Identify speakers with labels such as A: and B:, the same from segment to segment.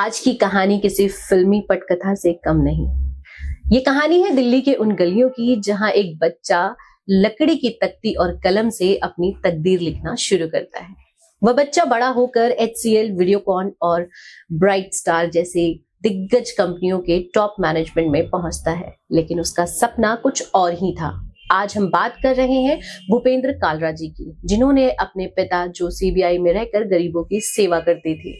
A: आज की कहानी किसी फिल्मी पटकथा से कम नहीं। ये कहानी है दिल्ली के उन गलियों की जहां एक बच्चा लकड़ी की तख्ती और कलम से अपनी तकदीर लिखना शुरू करता है। वह बच्चा बड़ा होकर HCL, वीडियोकॉन और ब्राइट स्टार जैसे दिग्गज कंपनियों के टॉप मैनेजमेंट में पहुंचता है, लेकिन उसका सपना कुछ और ही था। आज हम बात कर रहे हैं भूपेंद्र कालरा जी की, जिन्होंने अपने पिता जो CBI में रहकर गरीबों की सेवा करते थे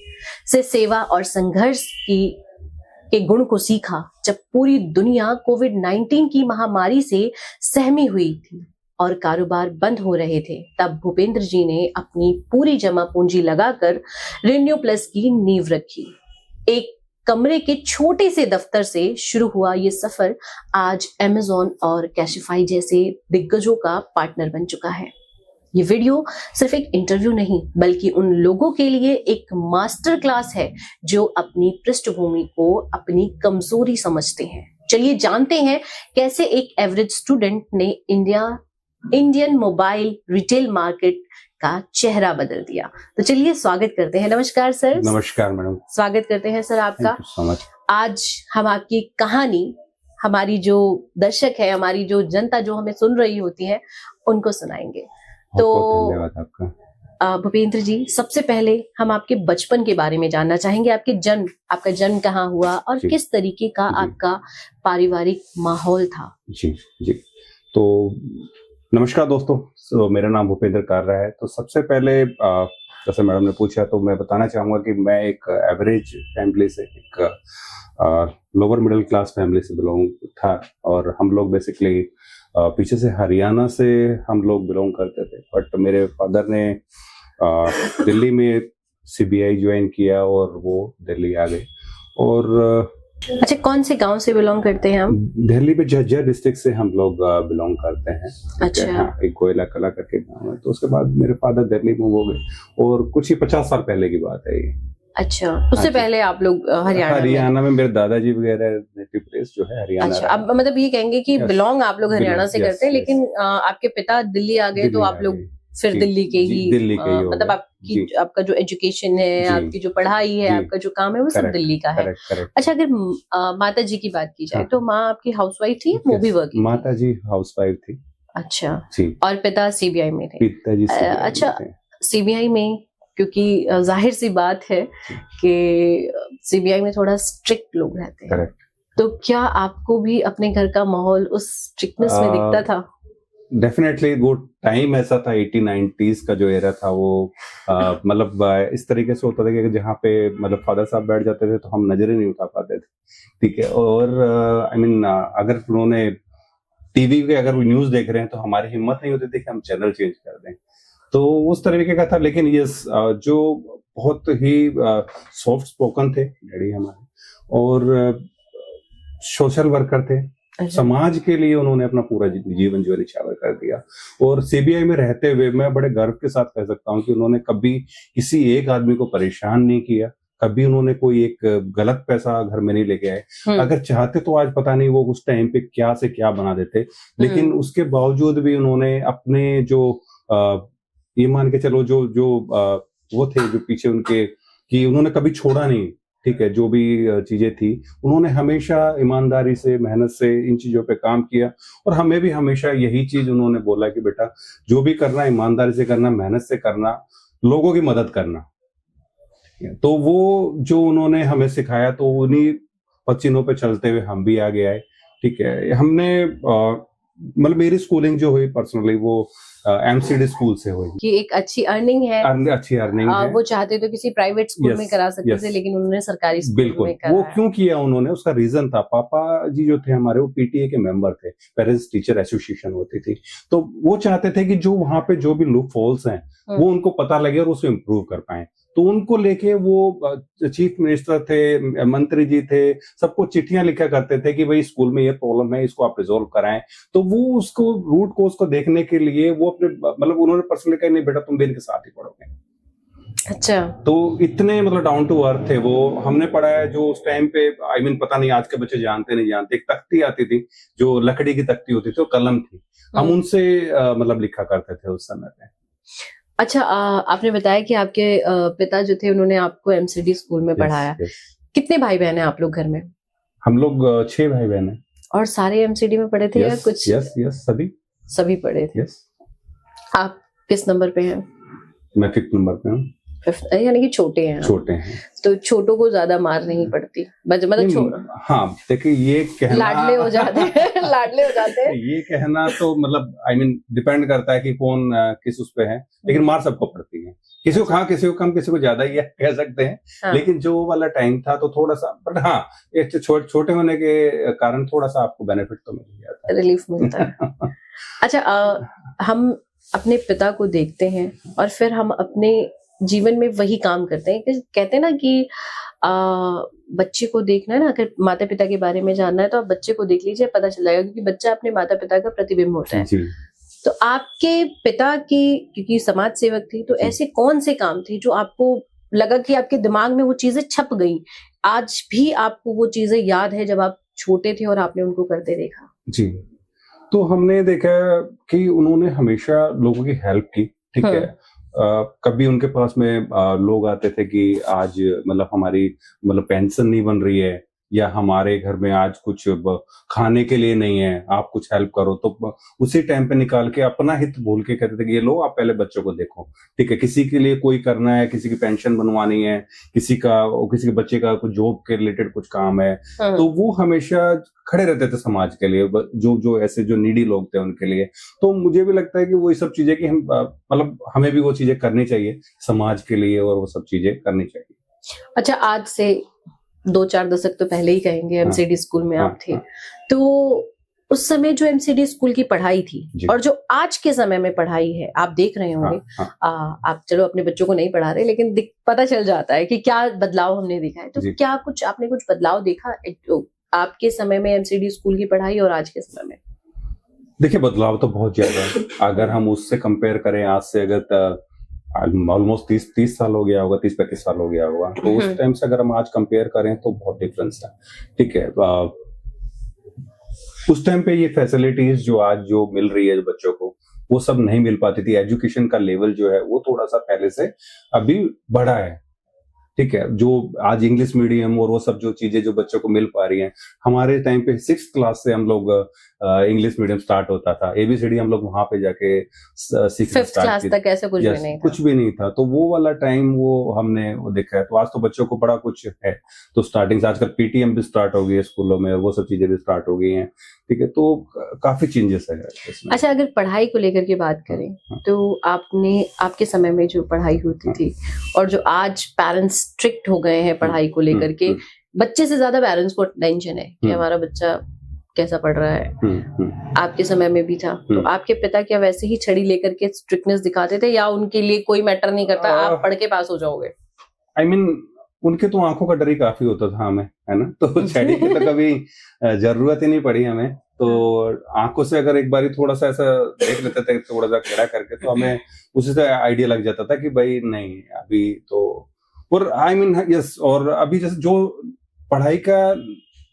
A: से सेवा और संघर्ष के गुण को सीखा जब पूरी दुनिया कोविड-19 की महामारी से सहमी हुई थी और कारोबार बंद हो रहे थे। तब भूपेंद्र जी ने अपनी पूरी जमा पूंजी लगाकर रेन्यू प्लस की नींव रखी। एक कमरे के छोटे से दफ्तर से शुरू हुआ ये सफर आज Amazon और कैशिफाई जैसे दिग्गजों का पार्टनर बन चुका है। ये वीडियो सिर्फ एक इंटरव्यू नहीं, बल्कि उन लोगों के लिए एक मास्टर क्लास है जो अपनी पृष्ठभूमि को अपनी कमजोरी समझते हैं। चलिए जानते हैं कैसे एक एवरेज स्टूडेंट ने इंडियन मोबाइल रिटेल मार्केट का चेहरा बदल दिया। तो चलिए स्वागत करते हैं। नमस्कार सर।
B: नमस्कार मैडम।
A: स्वागत करते हैं सर आपका।
B: so
A: आज हम आपकी कहानी हमारी जो दर्शक है, हमारी जो जनता जो हमें सुन रही होती है, उनको सुनाएंगे। तो
B: धन्यवाद आपका।
A: भूपेंद्र जी, सबसे पहले हम आपके बचपन के बारे में जानना चाहेंगे। आपका जन्म कहाँ हुआ और किस तरीके का आपका पारिवारिक माहौल था?
B: जी जी। तो नमस्कार दोस्तों, मेरा नाम भूपेंद्र कालरा है। तो सबसे पहले जैसे मैडम ने पूछा तो मैं बताना चाहूँगा कि मैं एक एवरेज फैमिली से, एक लोअर मिडिल क्लास फैमिली से बिलोंग था और हम लोग बेसिकली पीछे से हरियाणा से हम लोग बिलोंग करते थे। बट मेरे फादर ने दिल्ली में CBI ज्वाइन किया और वो दिल्ली आ गए। और
A: अच्छा, कौन से गांव से बिलोंग करते हैं हम?
B: दिल्ली में झज्जर डिस्ट्रिक्ट से हम लोग बिलोंग करते हैं।
A: अच्छा।
B: हाँ, एक कोयला कला करके गाँव है। तो उसके बाद मेरे फादर दिल्ली मूव हो गए और कुछ ही 50 साल पहले की बात है ये।
A: अच्छा, उससे पहले आप लोग
B: हरियाणा में मेरे दादाजी वगैरह नेटिव प्लेस जो है हरियाणा।
A: अच्छा, अब मतलब ये कहेंगे कि बिलोंग आप लोग हरियाणा से करते हैं, लेकिन आपके पिता दिल्ली आ गए तो आप लोग फिर दिल्ली के ही मतलब आपका जो एजुकेशन है, आपकी जो पढ़ाई है, आपका जो काम है, वो सब दिल्ली का है। अच्छा, अगर माता जी की बात की जाए तो माँ आपकी हाउसवाइफ थी, वो भी वर्किंग?
B: माता जी हाउसवाइफ थी।
A: अच्छा, और पिता CBI में थे?
B: पिताजी
A: अच्छा, CBI में, क्योंकि जाहिर सी बात है कि CBI में थोड़ा स्ट्रिक्ट लोग रहते हैं, तो क्या आपको भी अपने घर का माहौल उस स्ट्रिक्टनेस में दिखता था?
B: डेफिनेटली वो टाइम ऐसा था, 80-90s का जो एरा था वो मतलब इस तरीके से होता था कि जहाँ पे मतलब फादर साहब बैठ जाते थे तो हम नजरें नहीं उठा पाते थे। ठीक है। और अगर उन्होंने टीवी पे अगर न्यूज देख रहे हैं तो हमारी हिम्मत नहीं होती थी कि हम चैनल चेंज कर दें। तो उस तरीके का था। लेकिन ये जो बहुत ही सॉफ्ट स्पोकन थे डैडी हमारे, और सोशल वर्कर थे। समाज के लिए उन्होंने अपना पूरा जीवन जो निछावर कर दिया। और CBI में रहते हुए मैं बड़े गर्व के साथ कह सकता हूँ कि उन्होंने कभी किसी एक आदमी को परेशान नहीं किया। कभी उन्होंने कोई एक गलत पैसा घर में नहीं लेके आए। अगर चाहते तो आज पता नहीं वो उस टाइम पे क्या से क्या बना देते, लेकिन उसके बावजूद भी उन्होंने अपने जो ये मान के चलो जो वो थे जो पीछे उनके, कि उन्होंने कभी छोड़ा नहीं। ठीक है। जो भी चीजें थी उन्होंने हमेशा ईमानदारी से, मेहनत से इन चीजों पे काम किया। और हमें भी हमेशा यही चीज उन्होंने बोला कि बेटा जो भी करना ईमानदारी से करना, मेहनत से करना, लोगों की मदद करना। तो वो जो उन्होंने हमें सिखाया, तो उन्हीं पचिनों पे चलते हुए हम भी आगे आए। ठीक है। हमने मतलब मेरी स्कूलिंग जो हुई पर्सनली वो MCD स्कूल से हुई कि
A: एक अच्छी अर्निंग है,
B: अच्छी अर्निंग है।
A: वो चाहते तो किसी प्राइवेट स्कूल में करा सकते थे, लेकिन उन्होंने सरकारी स्कूल में कराया।
B: वो क्यों किया उन्होंने, उसका रीजन था। पापा जी जो थे हमारे, वो PTA के मेंबर थे, पेरेंट्स टीचर एसोसिएशन होती थी। तो वो चाहते थे कि जो वहां पे जो भी लूप होल्स हैं वो उनको पता लगे और उसको इम्प्रूव कर पाए। तो उनको लेके वो चीफ मिनिस्टर थे, मंत्री जी थे, सबको चिट्ठियां लिखा करते थे कि भाई स्कूल में ये प्रॉब्लम है, इसको आप रिजोल्व कराएं। तो वो उसको रूट कोज को देखने के लिए वो अपने मतलब उन्होंने पर्सनली कहा नहीं बेटा तुम भी इनके साथ ही पढ़ोगे।
A: अच्छा।
B: तो इतने मतलब डाउन टू अर्थ थे वो। हमने पढ़ा है जो उस टाइम पे पता नहीं आज के बच्चे जानते नहीं जानते, एक तख्ती आती थी जो लकड़ी की तख्ती होती थी, वो कलम थी, हम उनसे मतलब लिखा करते थे उस समय पे।
A: अच्छा, आपने बताया कि आपके पिता जो थे उन्होंने आपको MCD स्कूल में पढ़ाया। कितने भाई बहन हैं आप लोग घर में?
B: हम लोग 6 भाई बहन हैं।
A: और सारे एमसीडी में पढ़े थे या कुछ?
B: यस,
A: सभी पढ़े थे।
B: यस।
A: आप किस नंबर पे हैं?
B: मैं 5th नंबर पे हूँ।
A: यानी कि छोटे हैं।
B: छोटे हैं
A: तो छोटों को ज्यादा मार नहीं पड़ती, मतलब
B: हाँ देखिए, ये कहना
A: लाडले हो जाते हैं लाडले हो जाते हैं।
B: ये कहना तो मतलब डिपेंड करता है कि कौन किस उस पे है, लेकिन मार सबको पड़ती है। किसी को हाँ, किसी को कम, किसी को ज्यादा, ये कह सकते हैं। हाँ। लेकिन जो वाला टाइम था तो थोड़ा सा, बट हाँ, एक छोटे होने के कारण थोड़ा सा आपको बेनिफिट तो मिल जाता है,
A: रिलीफ मिलता है। अच्छा, हम अपने पिता को देखते हैं और फिर हम अपने जीवन में वही काम करते हैं। कहते हैं ना कि बच्चे को देखना है ना, अगर माता पिता के बारे में जानना है तो आप बच्चे को देख लीजिए, पता चल जाएगा, क्योंकि बच्चा अपने माता पिता का प्रतिबिंब होता है। तो आपके पिता की, क्योंकि समाज सेवक थे, तो ऐसे कौन से काम थे जो आपको लगा कि आपके दिमाग में वो चीजें छप गई, आज भी आपको वो चीजें याद है जब आप छोटे थे और आपने उनको करते देखा?
B: जी, तो हमने देखा कि उन्होंने हमेशा लोगों की हेल्प की, ठीक है। कभी उनके पास में लोग आते थे कि आज मतलब हमारी पेंशन नहीं बन रही है, या हमारे घर में आज कुछ खाने के लिए नहीं है, आप कुछ हेल्प करो, तो उसी टाइम पे निकाल के अपना हित भूल के कहते थे कि ये लो, आप पहले बच्चों को देखो, ठीक है। किसी के लिए कोई करना है, किसी की पेंशन बनवानी है, किसी के बच्चे का कुछ जॉब के रिलेटेड कुछ काम है, तो वो हमेशा खड़े रहते थे समाज के लिए, जो ऐसे जो नीडी लोग थे उनके लिए। तो मुझे भी लगता है कि वो सब चीजें कि हम हमें भी वो चीजें करनी चाहिए समाज के लिए, और वो सब चीजें करनी चाहिए।
A: अच्छा, आज से 2-4 दशक तो पहले ही कहेंगे, एमसीडी स्कूल में आप थे, तो उस समय जो एमसीडी स्कूल की पढ़ाई थी और जो आज के समय में पढ़ाई है, आप देख रहे होंगे। आप चलो अपने बच्चों को नहीं पढ़ा रहे, लेकिन पता चल जाता है कि क्या बदलाव हमने देखा है। तो क्या आपने कुछ बदलाव देखा आपके समय में एमसीडी स्कूल की पढ़ाई और आज के समय में?
B: देखिए, बदलाव तो बहुत ज्यादा है। अगर हम उससे कंपेयर करें आज से, अगर ऑलमोस्ट 30 साल हो गया होगा, 30-35 साल हो गया होगा, तो उस टाइम से अगर हम आज कंपेयर करें तो बहुत डिफरेंस है, ठीक है। उस टाइम पे ये फैसिलिटीज जो मिल रही है बच्चों को, वो सब नहीं मिल पाती थी। एजुकेशन का लेवल जो है वो थोड़ा सा पहले से अभी बढ़ा है, ठीक है। जो आज इंग्लिश मीडियम और वो सब जो चीजें जो बच्चों को मिल पा रही हैं, हमारे टाइम पे 6th क्लास से हम लोग इंग्लिश मीडियम स्टार्ट होता था, ABCD हम लोग वहां पे जाके
A: 5th क्लास तक ऐसा कुछ भी नहीं था।
B: कुछ भी नहीं था। तो वो वाला टाइम वो हमने देखा है। तो आज तो बच्चों को बड़ा कुछ है। तो स्टार्टिंग से आजकल PTM भी स्टार्ट हो गई है स्कूलों में, और वो सब चीजें भी स्टार्ट हो गई हैं, ठीक है। तो काफी चेंजेस है इसमें।
A: अच्छा, अगर पढ़ाई को लेकर के बात करें, तो आपके समय में जो पढ़ाई होती थी और जो आज पेरेंट्स स्ट्रिक्ट हो गए हैं पढ़ाई को लेकर के, बच्चे से ज्यादा पेरेंट्स को टेंशन है कि हमारा बच्चा कैसा पढ़ रहा है। आपके समय में भी था, तो आपके पिता क्या वैसे ही छड़ी लेकर के स्ट्रिक्टनेस दिखाते थे, या उनके लिए कोई मैटर नहीं करता, आप पढ़ के पास हो जाओगे?
B: उनके तो आंखों का डर ही काफी होता था हमें, है ना। तो छड़ी की तो कभी जरूरत ही नहीं पड़ी हमें। तो आंखों से अगर एक बार थोड़ा सा ऐसा देख लेते थे, थोड़ा सा खड़ा करके, तो हमें उसी से आइडिया लग जाता था कि भाई नहीं अभी तो। और यस, और अभी जैसे जो पढ़ाई का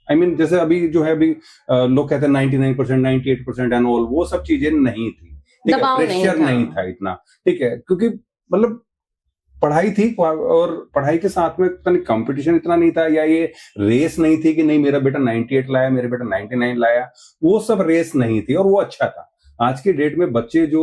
B: जैसे अभी जो है, अभी लोग कहते हैं 99%, 98% एंड ऑल, वो सब चीजें नहीं थी, ठीक है। प्रेशर नहीं था इतना, ठीक है, क्योंकि मतलब पढ़ाई थी, और पढ़ाई के साथ में कंपटीशन इतना नहीं था, या ये रेस नहीं थी कि नहीं मेरा बेटा 98 लाया, मेरा बेटा 99 लाया, वो सब रेस नहीं थी, और वो अच्छा था। आज के डेट में बच्चे जो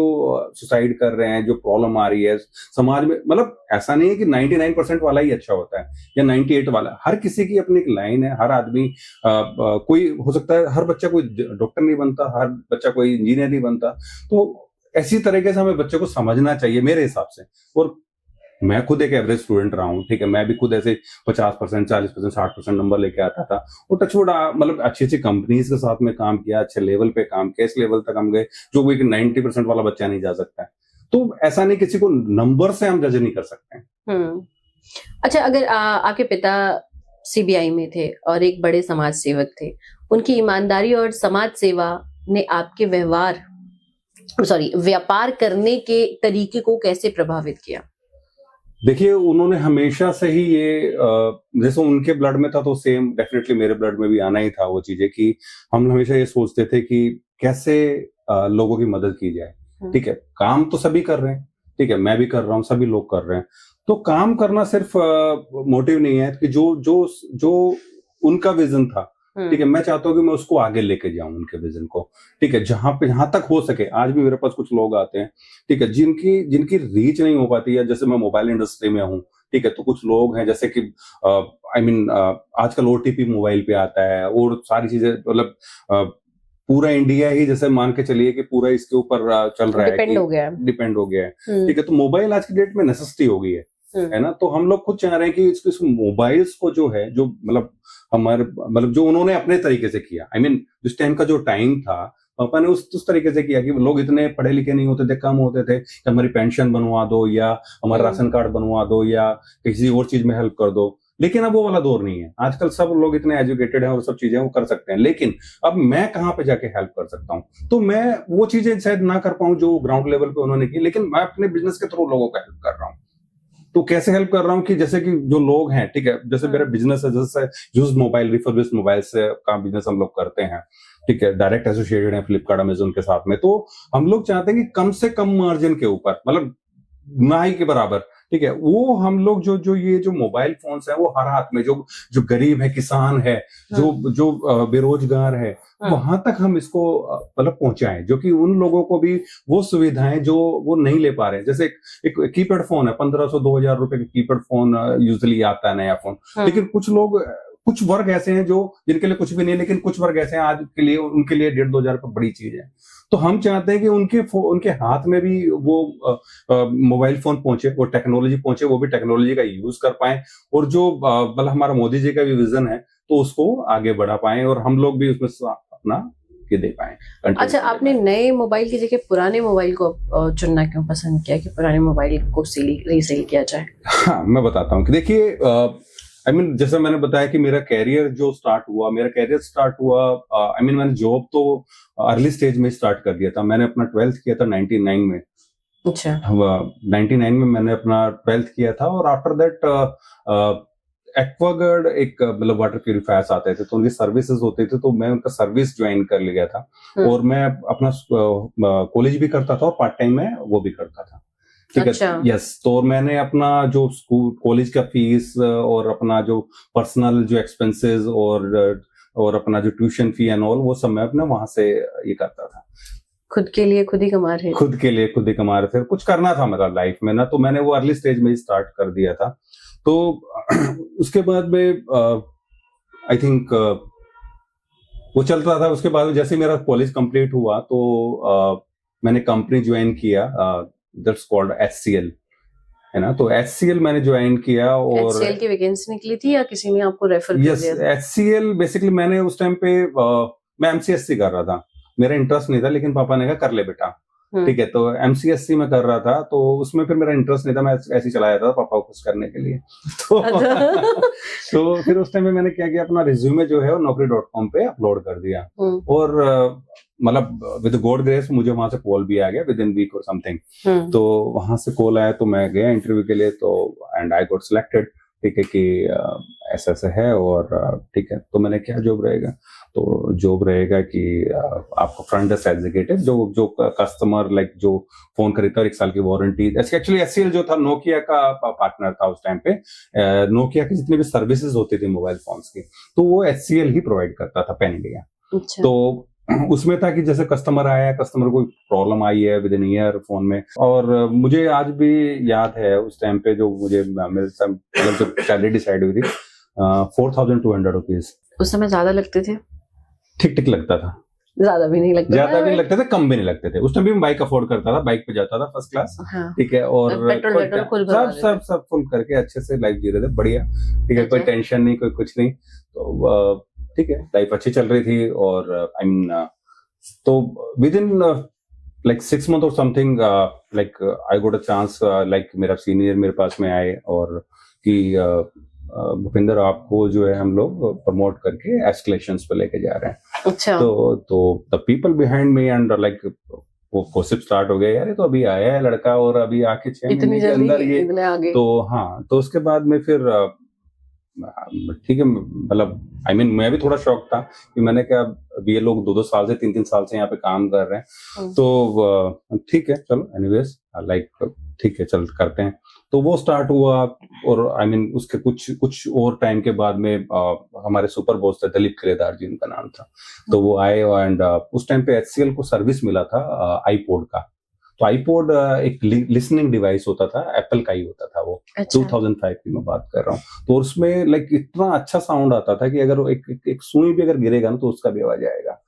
B: सुसाइड कर रहे हैं, जो प्रॉब्लम आ रही है समाज में, मतलब ऐसा नहीं है कि 99% वाला ही अच्छा होता है या 98 वाला। हर किसी की अपनी एक लाइन है। हर आदमी कोई हो सकता है, हर बच्चा कोई डॉक्टर नहीं बनता, हर बच्चा कोई इंजीनियर नहीं बनता। तो ऐसी तरीके से हमें बच्चे को समझना चाहिए मेरे हिसाब से। और मैं खुद एक एवरेज स्टूडेंट रहा हूँ, ठीक है। मैं भी खुद ऐसे 50%, 40%, 60% नंबर लेके आता था, और टचवुड मतलब अच्छी अच्छी कंपनीज के साथ में काम किया, अच्छे लेवल पे काम किया, इस लेवल तक हम गए जो कोई 90% वाला बच्चा नहीं जा सकता है। तो ऐसा नहीं, किसी को नंबर से हम जज नहीं कर सकते हैं।
A: अच्छा, अगर आपके पिता CBI में थे और एक बड़े समाज सेवक थे, उनकी ईमानदारी और समाज सेवा ने आपके व्यापार करने के तरीके को कैसे प्रभावित किया?
B: देखिए, उन्होंने हमेशा से ही ये जैसे उनके ब्लड में था, तो सेम डेफिनेटली मेरे ब्लड में भी आना ही था वो चीजें, कि हम हमेशा ये सोचते थे कि कैसे लोगों की मदद की जाए, ठीक है। काम तो सभी कर रहे हैं, ठीक है, मैं भी कर रहा हूँ, सभी लोग कर रहे हैं। तो काम करना सिर्फ मोटिव नहीं है कि जो जो जो उनका विजन था, ठीक है, मैं चाहता हूँ कि मैं उसको आगे लेके जाऊं, उनके विजन को, ठीक है, जहां तक हो सके। आज भी मेरे पास कुछ लोग आते हैं, ठीक है, जिनकी जिनकी रीच नहीं हो पाती है। जैसे मैं मोबाइल इंडस्ट्री में हूँ, ठीक है, तो कुछ लोग हैं जैसे कि आजकल ओटीपी मोबाइल पे आता है और सारी चीजें, मतलब पूरा इंडिया ही जैसे मान के चलिए कि पूरा इसके ऊपर चल रहा है,
A: डिपेंड हो गया
B: है, ठीक है। तो मोबाइल आज की डेट में नेसेसिटी हो गई है ना। तो हम लोग खुद चाह रहे हैं कि इस मोबाइल्स को जो है, जो मतलब हमारे, मतलब जो उन्होंने अपने तरीके से किया, जिस टाइम का जो टाइम था, पापा ने उस तरीके से किया कि लोग इतने पढ़े लिखे नहीं होते थे, कम होते थे कि हमारी पेंशन बनवा दो या हमारा राशन कार्ड बनवा दो या किसी और चीज में हेल्प कर दो। लेकिन अब वो वाला दौर नहीं है। आजकल सब लोग इतने एजुकेटेड हैं और सब चीजें वो कर सकते हैं। लेकिन अब मैं कहाँ पे जाके हेल्प कर सकता हूँ? तो मैं वो चीजें शायद ना कर पाऊं जो ग्राउंड लेवल पे उन्होंने की, लेकिन मैं अपने बिजनेस के थ्रू लोगों को हेल्प कर रहा हूँ। तो कैसे हेल्प कर रहा हूँ कि जैसे कि जो लोग हैं, ठीक है, जैसे मेरा बिजनेस है, जैसे यूज्ड मोबाइल, रिफर्बिश्ड मोबाइल से का बिजनेस हम लोग करते हैं, ठीक है, डायरेक्ट एसोसिएटेड है फ्लिपकार्ट, अमेज़न के साथ में। तो हम लोग चाहते हैं कि कम से कम मार्जिन के ऊपर, मतलब ना ही के बराबर, ठीक है, वो हम लोग जो ये जो मोबाइल फोन्स है वो हर हाथ में, जो गरीब है, किसान है, जो बेरोजगार है, वहां तक हम इसको मतलब पहुंचाएं, जो कि उन लोगों को भी वो सुविधाएं जो वो नहीं ले पा रहे हैं। जैसे एक कीपैड फोन है, 1500-2000 रुपए का कीपैड फोन यूजुअली आता है, नया फोन। लेकिन कुछ वर्ग ऐसे हैं जो जिनके लिए कुछ भी नहीं, लेकिन कुछ वर्ग ऐसे हैं आज के लिए, उनके लिए 1500-2000 रुपए बड़ी चीज है। तो हम चाहते हैं कि उनके हाथ में भी वो मोबाइल फोन पहुंचे, वो टेक्नोलॉजी पहुंचे, वो भी टेक्नोलॉजी का यूज कर पाए, और जो मतलब हमारा मोदी जी का भी विजन है, तो उसको आगे बढ़ा पाए और हम लोग भी उसमें अपना के दे पाए।
A: अच्छा, आपने नए मोबाइल की जगह पुराने मोबाइल को चुनना क्यों पसंद किया कि पुराने मोबाइल को रीसेल किया जाए?
B: हाँ, मैं बताता हूँ कि देखिए, जैसे मैंने बताया कि मेरा कैरियर स्टार्ट हुआ, मैंने जॉब तो अर्ली स्टेज में स्टार्ट कर दिया था। मैंने अपना 12th किया था 99 में।
A: अच्छा।
B: 99 में मैंने अपना 12th किया था, और आफ्टर दैट एक्वागार्ड एक मतलब वाटर प्यूरिफायर्स आते थे, तो उनकी सर्विसेज होती थी, तो मैं उनका सर्विस ज्वाइन कर लिया था। और मैं अपना कॉलेज भी करता था और पार्ट टाइम में वो भी करता था, ठीक है। यस, तो मैंने अपना जो स्कूल कॉलेज का फीस और अपना जो पर्सनल जो एक्सपेंसेस और अपना जो ट्यूशन फी एंड ऑल, वो सब मैं अपने वहां से ये करता था।
A: खुद के लिए खुद ही कमा रहे थे? खुद के लिए
B: खुद ही कमा रहे थे। कुछ करना था मेरा लाइफ में ना, तो मैंने वो अर्ली स्टेज में ही स्टार्ट कर दिया था। तो उसके बाद में आई थिंक वो चल रहा था। उसके बाद जैसे मेरा कॉलेज कंप्लीट हुआ, तो मैंने कंपनी ज्वाइन किया, दैट्स कॉल्ड HCL, है ना। तो HCL मैंने ज्वाइन किया, और
A: HCL की वैकेंसी निकली थी या किसी ने आपको रेफर कर दिया?
B: यस, HCL बेसिकली मैंने उस टाइम पे मैं MCSC कर रहा था। मेरा इंटरेस्ट नहीं था, लेकिन पापा ने कहा कर ले बेटा, ठीक है। तो MCSC में कर रहा था, तो उसमें फिर मेरा इंटरेस्ट नहीं था, मैं ऐसे ही चला जाता था पापा को खुश करने के लिए। तो फिर उस टाइम में मैंने क्या किया, अपना रिज्यूमे जो है वो naukri.com पे अपलोड कर दिया, और मतलब विद गॉड ग्रेस मुझे वहां से कॉल भी आ गया विद इन वीक और समथिंग। तो वहां से कॉल आया, तो मैं गया इंटरव्यू के लिए, तो एंड आई गॉट सिलेक्टेड, ठीक है, कि ऐसा ऐसा है, और ठीक है। तो मैंने क्या जॉब रहेगा, तो जॉब रहेगा कि आपको फ्रंट डेस्क एग्जीक्यूटिव, जो कस्टमर लाइक जो फोन खरीदता है, 1 साल की वारंटी। एक्चुअली HCL जो था नोकिया का पार्टनर था उस टाइम पे। नोकिया की जितनी भी सर्विसेज होती थी मोबाइल फोन्स की, तो वो HCL ही प्रोवाइड करता था पैन इंडिया।
A: अच्छा।
B: तो उसमें था कि जैसे कस्टमर आया, कस्टमर को प्रॉब्लम आई है विद इन ईयर फोन में, और मुझे आज भी याद है उस टाइम पे जो मुझे मेरे मतलब जब सैलरी डिसाइड हुई थी, 4200 रुपीज।
A: उस समय ज्यादा लगते थे?
B: ठीक ठीक लगता था,
A: ज्यादा भी नहीं लगते
B: थे, कम भी नहीं लगते थे। उस टाइम भी मैं बाइक अफोर्ड करता था, बाइक पे जाता था फर्स्ट क्लास, ठीक है, और
A: पेट्रोल
B: सब फुल करके अच्छे से लाइफ जी रहे थे, बढ़िया, ठीक है, कोई टेंशन नहीं, कोई कुछ नहीं। तो ठीक है, लाइफ अच्छी चल रही थी, और तो विद इन लाइक 6 months और something, like I got a chance, like मेरा सीनियर मेरे पास में आए, और कि भूपिंदर, आपको जो है हम लोग प्रमोट करके एस्केलेशंस पे लेके जा रहे हैं।
A: अच्छा।
B: तो the people behind me and like वो गॉसिप स्टार्ट हो गया, यार ये तो अभी आया है लड़का, और अभी आके 6 महीने के अंदर ये, तो हाँ, तो उसके बाद में फिर ठीक है, मतलब आई मीन मैं भी थोड़ा शॉक था कि मैंने क्या, अब ये लोग 2-2 साल से 3-3 साल से यहाँ पे काम कर रहे हैं, तो ठीक है चलो एनीवेज लाइक ठीक है चल करते हैं। तो वो स्टार्ट हुआ, और आई मीन उसके कुछ और टाइम के बाद में हमारे सुपर बॉस थे दिलीप किलेदार जी उनका नाम था, तो वो आए एंड उस टाइम पे एचसीएल को सर्विस मिला था आईपॉड का। तो आईपॉड एक लिसनिंग डिवाइस होता था, एप्पल का ही होता था वो।
A: अच्छा।
B: 2005 की मैं बात कर रहा हूँ। तो उसमें लाइक इतना अच्छा साउंड आता था कि अगर एक सुई भी अगर गिरेगा ना तो उसका भी आवाज आएगा।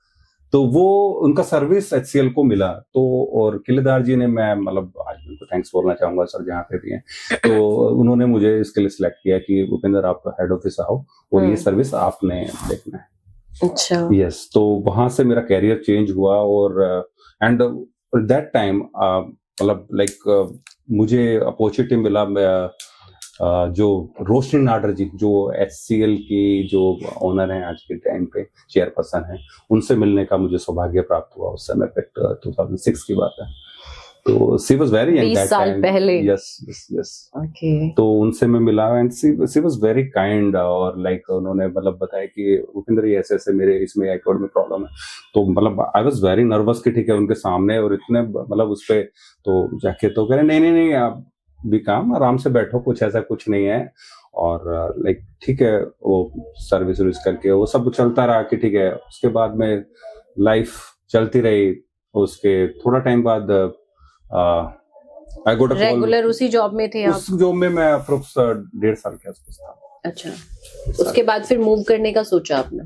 B: तो वो उनका सर्विस एचसीएल को मिला। तो और किलेदार जी ने, मैं मतलब आज उनको थैंक्स बोलना चाहूंगा सर जहाँ पे भी हैं, तो उन्होंने मुझे इसके लिए सिलेक्ट किया कि भूपेंद्र आप हेड ऑफिस आओ और ये सर्विस आपने देखना है।
A: अच्छा।
B: यस, तो वहां से मेरा कैरियर चेंज हुआ, और एंड दैट टाइम मतलब लाइक मुझे अपॉर्चुनिटी मिला, जो रोशनी नाडर जी जो एचसीएल की जो ओनर हैं आज के टाइम पे, चेयरपर्सन हैं, उनसे मिलने का मुझे सौभाग्य प्राप्त हुआ उस समय पे। 2006 की बात है। तो सी वाज वेरी यंग
A: 20 साल पहले।
B: यस।
A: ओके।
B: तो उनसे मैं मिला and she was very kind, और लाइक उन्होंने मतलब बताया कि भूपेंद्र ये ऐसे मेरे इसमें आईपॉड में प्रॉब्लम है। तो मतलब आई वाज वेरी नर्वस कि ठीक है उनके सामने, और इतने मतलब उस पे तो जाके तो कह रहे नहीं आप भी काम आराम से बैठो, कुछ ऐसा कुछ नहीं है। और लाइक ठीक है, वो सर्विस करके वो सब चलता रहा कि ठीक है। उसके बाद में लाइफ चलती रही। उसके थोड़ा टाइम बाद आई गोट अ कॉल।
A: रेगुलर उसी जॉब में थे आप?
B: उस जॉब में मैं अप्रोक्स 1.5 साल के आसपास था।
A: अच्छा। उसके बाद फिर मूव करने का सोचा आपने?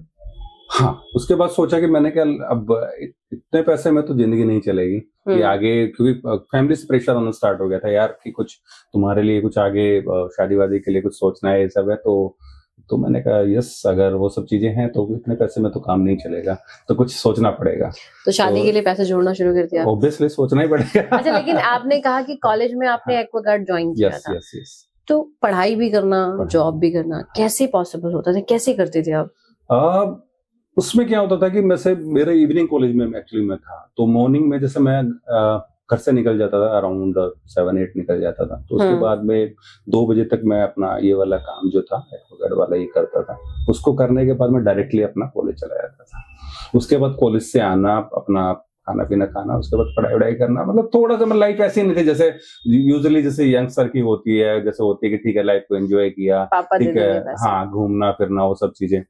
B: हाँ, उसके बाद सोचा कि मैंने क्या, अब इतने पैसे में तो जिंदगी नहीं चलेगी कि आगे, क्योंकि फैमिली से प्रेशर आना स्टार्ट हो गया था यार कि कुछ तुम्हारे लिए कुछ आगे शादी वादी के लिए कुछ सोचना है, ये सब है। तो मैंने कहा यस, अगर वो सब चीजें हैं तो इतने पैसे में तो काम नहीं चलेगा, तो कुछ सोचना पड़ेगा।
A: तो शादी के लिए पैसे जोड़ना शुरू कर दिया?
B: ऑब्वियसली सोचना ही पड़ेगा।
A: अच्छा, लेकिन आपने कहा कि कॉलेज में आपने एक्वागार्ड ज्वाइन किया था।
B: यस।
A: तो पढ़ाई भी करना, जॉब भी करना कैसे पॉसिबल होता था? कैसे करते थे आप?
B: उसमें क्या होता था कि मेरे इवनिंग कॉलेज में एक्चुअली मैं था, तो मॉर्निंग में जैसे मैं घर से निकल जाता था अराउंड 7-8 निकल जाता था। तो उसके बाद में 2 बजे तक मैं अपना ये वाला काम जो था एक्वागार्ड वाला ये करता था। उसको करने के बाद मैं डायरेक्टली अपना कॉलेज चला जाता था। उसके बाद कॉलेज से आना, अपना खाना पीना खाना, उसके बाद पढ़ाई वढ़ाई करना। मतलब थोड़ा सा लाइफ ऐसी नहीं थी जैसे यूजुअली जैसे यंगस्टर की होती है, जैसे होती है कि ठीक है लाइफ को एंजॉय किया, ठीक है, हाँ, घूमना फिरना वो सब चीजें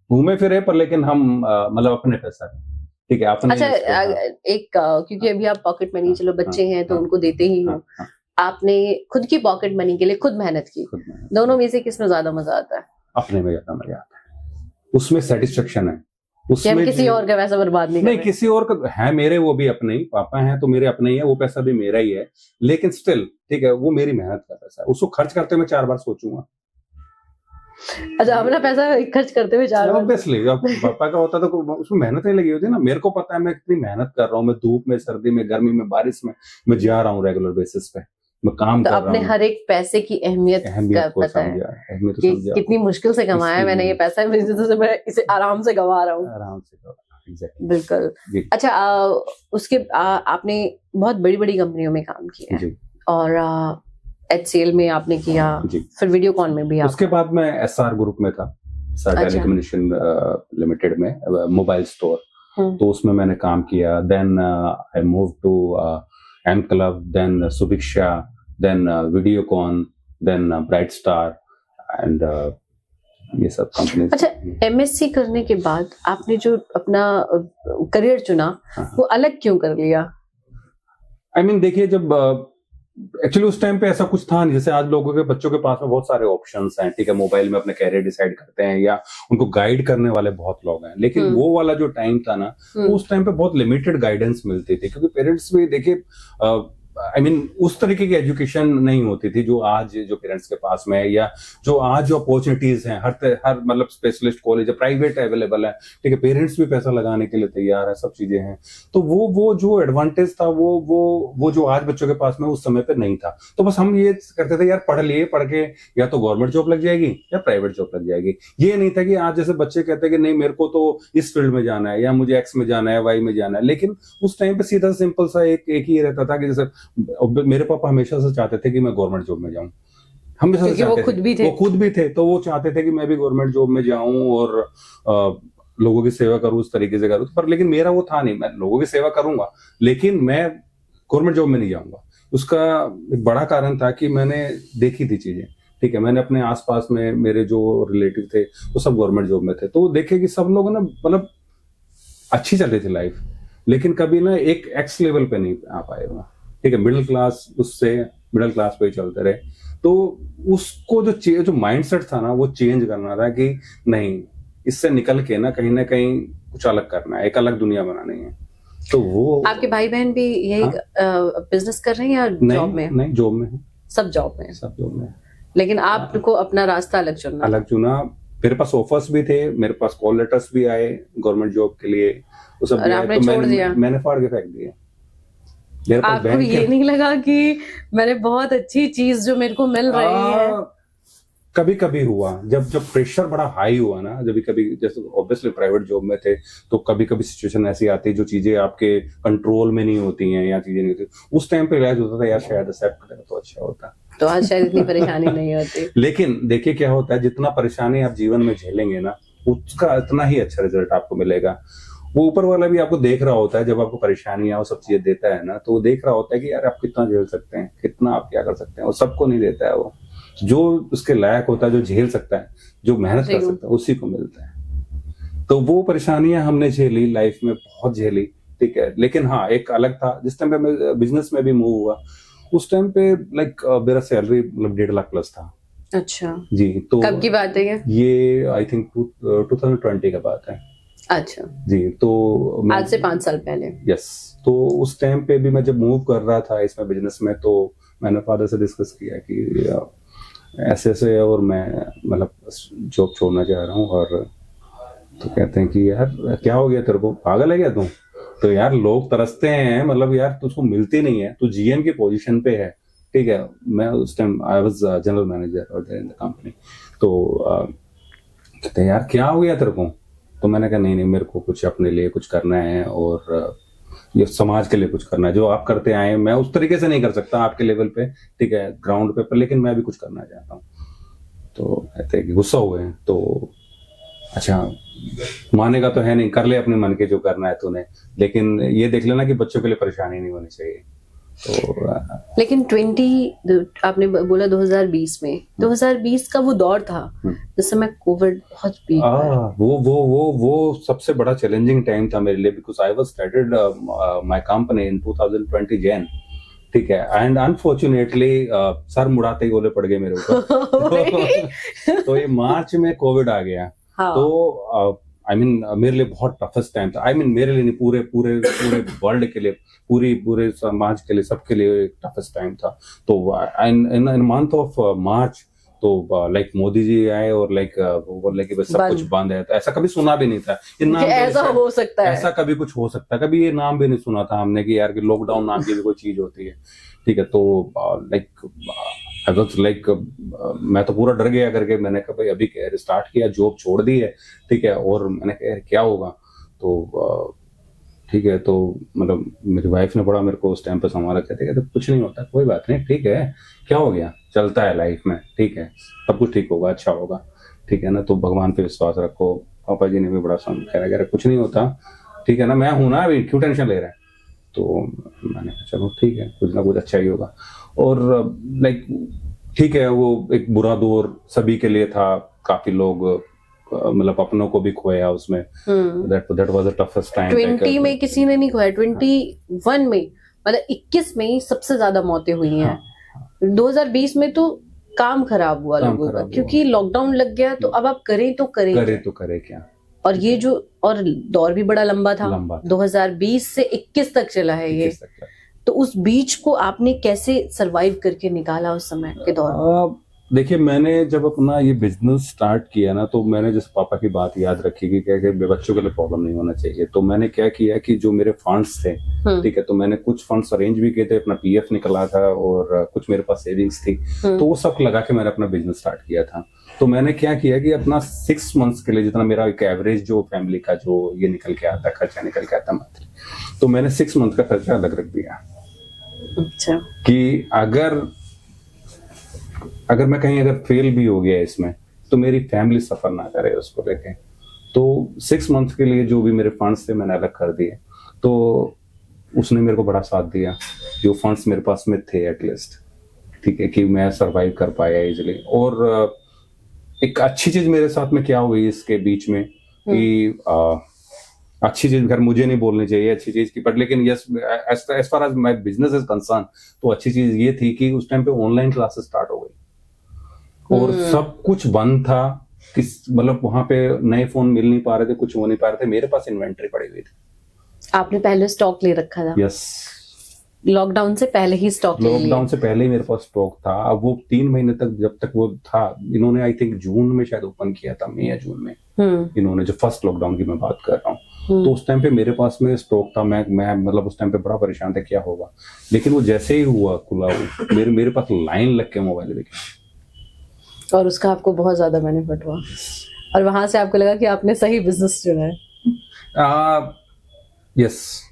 B: घूमे फिरे, पर लेकिन हम मतलब अपने पैसा, ठीक है, अपने।
A: अच्छा, एक क्योंकि अभी आप पॉकेट मनी, चलो बच्चे हैं तो उनको देते ही हो, आपने खुद की पॉकेट मनी के लिए खुद मेहनत की। दोनों में से किसमें ज्यादा मजा आता है?
B: अपने में ज्यादा मजा आता है, उसमें सेटिस्फेक्शन है। उसमें
A: हम किसी और का पैसा बर्बाद नहीं
B: किसी और का है, मेरे वो भी अपने ही पापा हैं तो मेरे अपने ही है, वो पैसा भी मेरा ही है, लेकिन स्टिल ठीक है वो मेरी मेहनत का पैसा है। उसको खर्च करते हुए 4 बार सोचूंगा।
A: अच्छा, अपना पैसा खर्च करते हुए 4 बार?
B: ऑब्वियसली, अब पापा का होता तो उसमें मेहनत नहीं लगी होती ना। मेरे को पता है मैं कितनी मेहनत कर रहा हूँ, मैं धूप में, सर्दी में, गर्मी में, बारिश में मैं जा रहा हूँ रेगुलर बेसिस पे, मैं काम कर रहा हूँ।
A: अपने हर एक पैसे की अहमियत को पता है कि कितनी मुश्किल से कमाया है मैंने ये पैसा, मैं इसे आराम से गवा रहा हूँ।
B: Exactly.
A: बिल्कुल। अच्छा, उसके आपने बहुत बड़ी बड़ी कंपनियों में काम किया है, और एचसीएल में आपने किया, फिर वीडियोकॉन में भी।
B: उसके बाद मैं एसआर ग्रुप में था, टेलीकम्युनिकेशन लिमिटेड में, मोबाइल स्टोर, तो उसमें मैंने काम किया। Then I move to M club, then Subhiksha, then Videocon, then Bright Star and ये सब कंपनी।
A: अच्छा, एमएससी करने के बाद आपने जो अपना करियर चुना, वो अलग क्यों कर लिया?
B: आई मीन देखिए, जब एक्चुअली उस टाइम पे ऐसा कुछ था नहीं, जैसे आज लोगों के बच्चों के पास में बहुत सारे ऑप्शंस हैं, ठीक है, मोबाइल में अपने कैरियर डिसाइड करते हैं या उनको गाइड करने वाले बहुत लोग हैं। लेकिन वो वाला जो टाइम था ना, उस टाइम पे बहुत लिमिटेड गाइडेंस मिलती थी, क्योंकि पेरेंट्स भी देखिए आई मीन उस तरीके की एजुकेशन नहीं होती थी जो आज जो पेरेंट्स के पास में है, या जो आज जो अपॉर्चुनिटीज हैं, हर मतलब स्पेशलिस्ट कॉलेज प्राइवेट अवेलेबल है, ठीक है, पेरेंट्स भी पैसा लगाने के लिए तैयार है, सब चीजें हैं। तो वो जो एडवांटेज था वो जो आज बच्चों के पास में उस समय पे नहीं था। तो बस हम ये करते थे यार पढ़ के या तो गवर्नमेंट जॉब लग जाएगी या प्राइवेट जॉब लग जाएगी। ये नहीं था कि आज जैसे बच्चे कहते हैं कि नहीं मेरे को तो इस फील्ड में जाना है, या मुझे एक्स में जाना है, वाई में जाना है। लेकिन उस टाइम पे सीधा सिंपल सा एक ही रहता था कि जैसे मेरे पापा हमेशा से चाहते थे कि मैं गवर्नमेंट जॉब में जाऊं। हमेशा से
A: क्योंकि वो
B: चाहते
A: खुद भी थे।
B: वो खुद भी थे, तो वो चाहते थे कि मैं भी गवर्नमेंट जॉब में जाऊं और लोगों की सेवा करूं, उस तरीके से करूं। पर लेकिन मेरा वो था नहीं, मैं लोगों की सेवा करूंगा लेकिन मैं गवर्नमेंट जॉब में नहीं जाऊंगा। उसका एक बड़ा कारण था कि मैंने देखी थी चीजें, ठीक है, मैंने अपने आसपास में मेरे जो रिलेटिव थे वो सब गवर्नमेंट जॉब में थे, तो देखे कि सब लोग ना मतलब अच्छी चल रही थी लाइफ, लेकिन कभी ना एक एक्स लेवल पे नहीं आ पाए वहां, ठीक है, मिडिल क्लास, उससे मिडिल क्लास पे ही चलते रहे। तो उसको जो माइंडसेट था ना वो चेंज करना था कि नहीं, इससे निकल के ना कहीं कुछ अलग करना है, एक अलग दुनिया बनानी है। तो वो
A: आपके भाई बहन भी यही
B: हाँ?
A: बिजनेस कर रहे हैं या जॉब में?
B: नहीं, जॉब में है,
A: सब जॉब में है।
B: सब जॉब में है।
A: लेकिन आपको अपना रास्ता अलग चुनना।
B: अलग चुना, मेरे पास ऑफर्स भी थे, मेरे पास कॉल लेटर्स भी आए गवर्नमेंट जॉब के लिए, वो सब भी आए,
A: आपने
B: तो
A: छोड़ दिया?
B: मैंने फाड़ के फेंक दिया। मेरे पास
A: आपको ये नहीं लगा कि मैंने बहुत अच्छी चीज जो मेरे को मिल रही है?
B: कभी कभी हुआ, जब प्रेशर बड़ा हाई हुआ ना, जब कभी जैसे ऑब्वियसली प्राइवेट जॉब में थे तो कभी कभी सिचुएशन ऐसी आती है जो चीजें आपके कंट्रोल में नहीं होती हैं या चीजें नहीं होती, उस टाइम पे रियलाइज होता था यार शायद एक्सेप्ट करें तो अच्छा होता,
A: तो आज शायद इतनी परेशानी नहीं होती।
B: लेकिन देखिए क्या होता है, जितना परेशानी आप जीवन में झेलेंगे ना उसका इतना ही अच्छा रिजल्ट आपको मिलेगा। वो ऊपर वाला भी आपको देख रहा होता है, जब आपको परेशानियां वो सब चीजें देता है ना, तो वो देख रहा होता है कि यार आप कितना झेल सकते हैं, कितना आप क्या कर सकते हैं, वो सबको नहीं देता है, वो जो उसके लायक होता है, जो झेल सकता है, जो मेहनत कर सकता है, उसी को मिलता है। तो वो परेशानियां हमने झेली लाइफ में, बहुत झेली, ठीक है, लेकिन हाँ एक अलग था, जिस टाइम पे मैं बिजनेस में भी मूव हुआ उस टाइम पे लाइक मेरा सैलरी मतलब 1.5 लाख प्लस था।
A: अच्छा
B: जी, तो
A: कब की बात है
B: ये आई थिंक 2020 का बात है।
A: अच्छा
B: जी, तो
A: आज से 5 साल पहले।
B: यस, तो उस टाइम पे भी मैं जब मूव कर रहा था इसमें बिजनेस में, तो मैंने फादर से डिस्कस किया कि ऐसे ऐसे और मैं मतलब जॉब छोड़ना चाह रहा हूँ, और तो कहते हैं कि यार क्या हो गया तेरे को, पागल है क्या तू? तो यार लोग तरसते हैं, मतलब यार तुझको मिलती नहीं है, तू जीएम की पोजीशन पे है, ठीक है, मैं उस time I was general manager और इन द कंपनी, तो कहते हैं यार क्या हो गया तेरे को? तो मैंने कहा नहीं मेरे को कुछ अपने लिए कुछ करना है और ये समाज के लिए कुछ करना है, जो आप करते आए मैं उस तरीके से नहीं कर सकता आपके लेवल पे, ठीक है, ग्राउंड पे, पर लेकिन मैं भी कुछ करना चाहता हूँ। तो कहते हैं कि गुस्सा हुए हैं, तो अच्छा मानेगा तो है नहीं, कर ले अपने मन के जो करना है तूने, लेकिन ये देख लेना कि बच्चों के लिए परेशानी नहीं होनी चाहिए। तो
A: लेकिन 20 आपने बोला 2020 में, 2020 का वो दौर था जिस समय कोविड बहुत पीक पर।
B: वो सबसे बड़ा चैलेंजिंग टाइम था मेरे लिए, because I was started my company इन 2020 जैन, ठीक है, एंड अनफॉर्चुनेटली सर मुड़ाते ही गोले पड़ गए मेरे ऊपर। तो ये मार्च में कोविड आ गया।
A: हाँ।
B: तो आई मीन मेरे लिए बहुत टफेस्ट टाइम था, आई मीन मेरे लिए नहीं, पूरे पूरे पूरे वर्ल्ड के लिए, पूरे समाज के लिए, सबके लिए एक टफेस्ट टाइम था। तो इन मंथ ऑफ मार्च तो लाइक मोदी जी आए और लाइक वो बोले कि बस सब कुछ बंद है, तो ऐसा कभी सुना भी नहीं था,
A: ऐसा हो सकता है,
B: ऐसा कभी कुछ हो सकता है, कभी ये नाम भी नहीं सुना था हमने कि यार कि लॉकडाउन नाम की भी कोई चीज होती है, ठीक है। तो लाइक आई वाज लाइक मैं तो पूरा डर गया करके, मैंने कहा भाई अभी स्टार्ट किया, जॉब छोड़ दी है, ठीक है, और मैंने कहा क्या होगा, तो ठीक है, तो मतलब मेरी वाइफ ने बड़ा मेरे को उस टाइम पे संभाला, कहते कुछ नहीं होता, कोई बात नहीं, ठीक है, क्या हो गया, चलता है लाइफ में, ठीक है, सब कुछ ठीक होगा, अच्छा होगा, ठीक है ना, तो भगवान पे विश्वास रखो। पापा जी ने भी बड़ा समझाया, कुछ नहीं होता, ठीक है ना, मैं हूं ना, अभी क्यों टेंशन ले रहा है। तो मैंने कहा चलो ठीक है, कुछ ना कुछ अच्छा ही होगा। और लाइक ठीक है, वो एक बुरा दौर सभी के लिए था, काफी लोग मतलब अपनों को भी खोया उसमें, that was the toughest time।
A: 20 में किसी ने नहीं खोया, 21 में मतलब 21 में सबसे ज्यादा मौतें हुई हैं। 2020 में तो काम खराब हुआ लोगों का, क्योंकि लॉकडाउन लग गया, तो अब आप करें तो करें क्या। और ये जो और दौर भी बड़ा लंबा था, 2020 से 21 तक चला है ये, तो उस बीच को आपने कैसे सरवाइव करके निकाला उस समय के दौर?
B: देखिए मैंने जब अपना ये बिजनेस स्टार्ट किया ना, तो मैंने जैसे पापा की बात याद रखी कि क्या कि बच्चों के लिए प्रॉब्लम नहीं होना चाहिए, तो मैंने क्या किया कि जो मेरे फंड्स थे, ठीक है, तो मैंने कुछ फंड्स अरेंज भी किए थे, अपना पीएफ निकला था और कुछ मेरे पास सेविंग्स थी, तो वो सब लगा के मैंने अपना बिजनेस स्टार्ट किया था। तो मैंने क्या किया कि अपना 6 मंथ्स के लिए जितना मेरा एक एवरेज जो फैमिली का जो ये निकल के आता, खर्चा निकल के आता मंथली, तो मैंने 6 मंथ का खर्चा अलग रख दिया।
A: अच्छा।
B: कि अगर अगर मैं कहीं अगर फेल भी हो गया इसमें तो मेरी फैमिली सफर ना करे उसको लेके। तो 6 मंथ के लिए जो भी मेरे फंड्स थे मैंने अलग कर दिए, तो उसने मेरे को बड़ा साथ दिया, जो फंड्स मेरे पास में थे एटलीस्ट, ठीक है, कि मैं सरवाइव कर पाया इजिली। और एक अच्छी चीज मेरे साथ में क्या हुई इसके बीच में कि अच्छी चीज घर मुझे नहीं बोलनी चाहिए अच्छी चीज की, बट लेकिन yes as far as my business is concern, तो अच्छी चीज ये थी कि उस टाइम पे ऑनलाइन क्लासेस स्टार्ट हो गई और सब कुछ बंद था। मतलब वहां पे नए फोन मिल नहीं पा रहे थे, कुछ हो नहीं पा रहे थे, मेरे पास इन्वेंट्री पड़ी हुई थी।
A: आपने पहले स्टॉक ले रखा था?
B: यस,
A: लॉकडाउन से पहले ही स्टॉक ले लिया?
B: लॉकडाउन से पहले ही मेरे पास स्टॉक था। अब वो 3 महीने तक जब तक वो था, इन्होंने आई थिंक जून में शायद ओपन किया था, मई या जून में इन्होंने, जो फर्स्ट लॉकडाउन की मैं बात कर रहा हूँ। तो उस टाइम पे मेरे पास में स्टॉक था, मैं मतलब उस टाइम पे बड़ा परेशान था क्या होगा, लेकिन वो जैसे ही हुआ खुला मेरे पास लाइन लग के मोबाइल बिके
A: और उसका आपको बहुत ज्यादा बेनिफिट हुआ और वहां से आपको लगा कि आपने सही बिजनेस चुना है?
B: यस।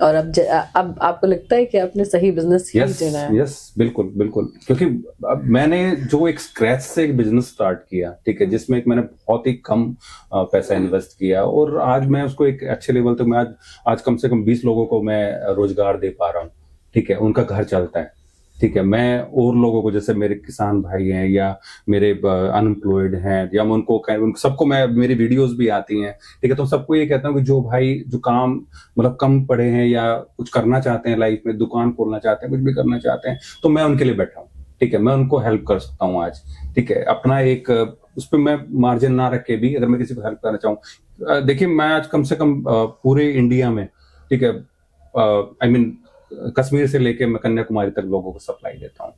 A: और अब आपको लगता है कि आपने सही बिजनेस ही चुना है?
B: यस, बिल्कुल बिल्कुल, क्योंकि अब मैंने जो एक स्क्रैच से एक बिजनेस स्टार्ट किया, ठीक है, जिसमें एक मैंने बहुत ही कम पैसा इन्वेस्ट किया और आज मैं उसको एक अच्छे लेवल तक मैं आज कम से कम 20 लोगों को मैं रोजगार दे पा रहा हूँ, ठीक है, उनका घर चलता है, ठीक है। मैं और लोगों को, जैसे मेरे किसान भाई हैं या मेरे अनएम्प्लॉयड हैं, या मैं उनको सबको मैं, मेरी वीडियोस भी आती हैं, ठीक है, तो सबको ये कहता हूँ कि जो भाई जो काम मतलब कम पढ़े हैं या कुछ करना चाहते हैं लाइफ में, दुकान खोलना चाहते हैं, कुछ भी करना चाहते हैं, तो मैं उनके लिए बैठा हूँ, ठीक है, मैं उनको हेल्प कर सकता हूँ आज, ठीक है। अपना एक उस पर मैं मार्जिन ना रख के भी अगर मैं किसी को हेल्प करना चाहूँ, देखिए मैं आज कम से कम पूरे इंडिया में, ठीक है, आई मीन कश्मीर से लेके मैं कन्याकुमारी तक लोगों को सप्लाई देता हूँ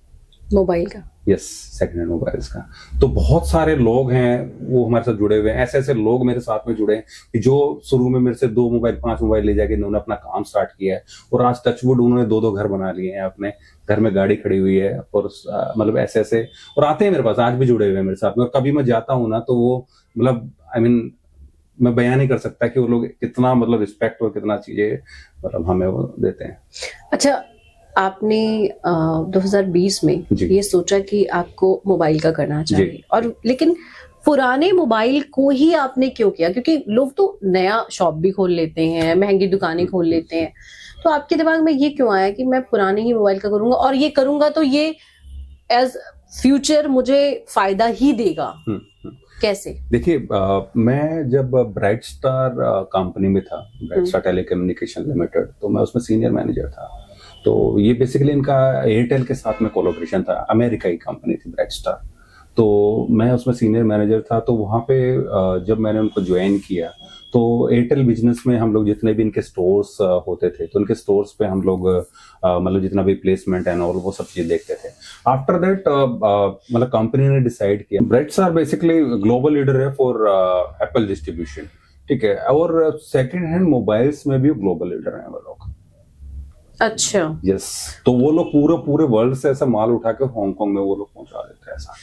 A: मोबाइल का।
B: यस, सेकंड हैंड मोबाइल्स का। तो बहुत सारे लोग हैं वो हमारे साथ जुड़े हुए हैं, ऐसे ऐसे लोग मेरे साथ में जुड़े हैं कि जो शुरू में मेरे से 2 मोबाइल 5 मोबाइल ले जाके इन्होंने अपना काम स्टार्ट किया है और आज टचवुड उन्होंने 2 घर बना लिए हैं, अपने घर में गाड़ी खड़ी हुई है और मतलब ऐसे ऐसे, और आते हैं मेरे पास, आज भी जुड़े हुए हैं मेरे साथ में। और कभी मैं जाता हूँ ना तो वो मतलब आई मीन मैं बयान नहीं कर सकता कि वो लोग कितना मतलब रिस्पेक्ट और कितना चीजें मतलब हमें वो देते हैं।
A: अच्छा, आपने 2020 में ये सोचा कि आपको मोबाइल का करना चाहिए, और लेकिन पुराने मोबाइल को ही आपने क्यों किया? क्योंकि लोग तो नया शॉप भी खोल लेते हैं, महंगी दुकानें खोल लेते हैं, तो आपके दिमाग में ये क्यों आया कि मैं पुराने ही मोबाइल का करूंगा और ये करूंगा तो ये एज फ्यूचर मुझे फायदा ही देगा? कैसे?
B: देखिए मैं जब ब्राइट स्टार कंपनी में था, ब्राइट स्टार टेलीकम्युनिकेशन लिमिटेड, तो मैं उसमें सीनियर मैनेजर था। तो ये बेसिकली इनका एयरटेल के साथ में कोलैबोरेशन था, अमेरिका की कंपनी थी ब्राइट स्टार, तो मैं उसमें सीनियर मैनेजर था। तो वहाँ पे जब मैंने उनको ज्वाइन किया तो एयरटेल बिजनेस में हम लोग जितने भी इनके स्टोर्स होते थे, तो इनके स्टोर्स पे हम लोग मतलब जितना भी प्लेसमेंट एंड ऑल वो सब चीज देखते थे। आफ्टर दैट मतलब कंपनी ने डिसाइड किया, bright star basically global leader है फॉर एप्पल डिस्ट्रीब्यूशन, ठीक है, और सेकंड हैंड मोबाइल्स में भी ग्लोबल लीडर है वो लोग।
A: अच्छा।
B: यस, तो वो लोग पूरे वर्ल्ड से ऐसा माल उठा के हांगकांग में वो लोग पहुंचा देते हैं, ऐसा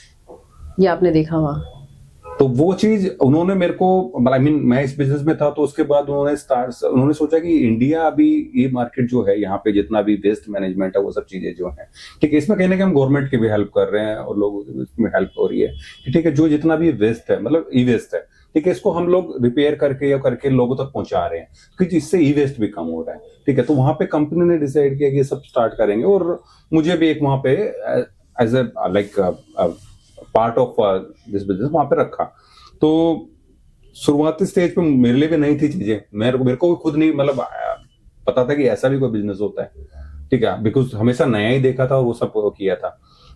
A: ये आपने देखा वहां?
B: तो वो चीज उन्होंने मेरे को, आई मीन मैं इस बिजनेस में था, तो उसके बाद उन्होंने सोचा कि इंडिया अभी ये मार्केट जो है, यहाँ पे जितना भी वेस्ट मैनेजमेंट है वो सब चीजें जो है, ठीक है, इसमें कहने के हम गवर्नमेंट की भी हेल्प कर रहे हैं और लोगों की इसमें हेल्प हो रही है, ठीक है, जो जितना भी वेस्ट है मतलब ई वेस्ट है, ठीक है, इसको हम लोग रिपेयर करके या करके लोगों तक पहुंचा रहे हैं, क्योंकि इससे ई वेस्ट भी कम हो रहा है, ठीक है। तो वहां पे कंपनी ने डिसाइड किया कि ये सब स्टार्ट करेंगे और मुझे भी एक वहां पे as a like part of this business वहां पे रखा। तो शुरुआती स्टेज पे मेरे लिए भी नई थी चीजें, मेरे को भी खुद नहीं मतलब पता था कि ऐसा भी कोई बिजनेस होता है, ठीक है, बिकॉज हमेशा नया ही देखा था और वो सब किया था।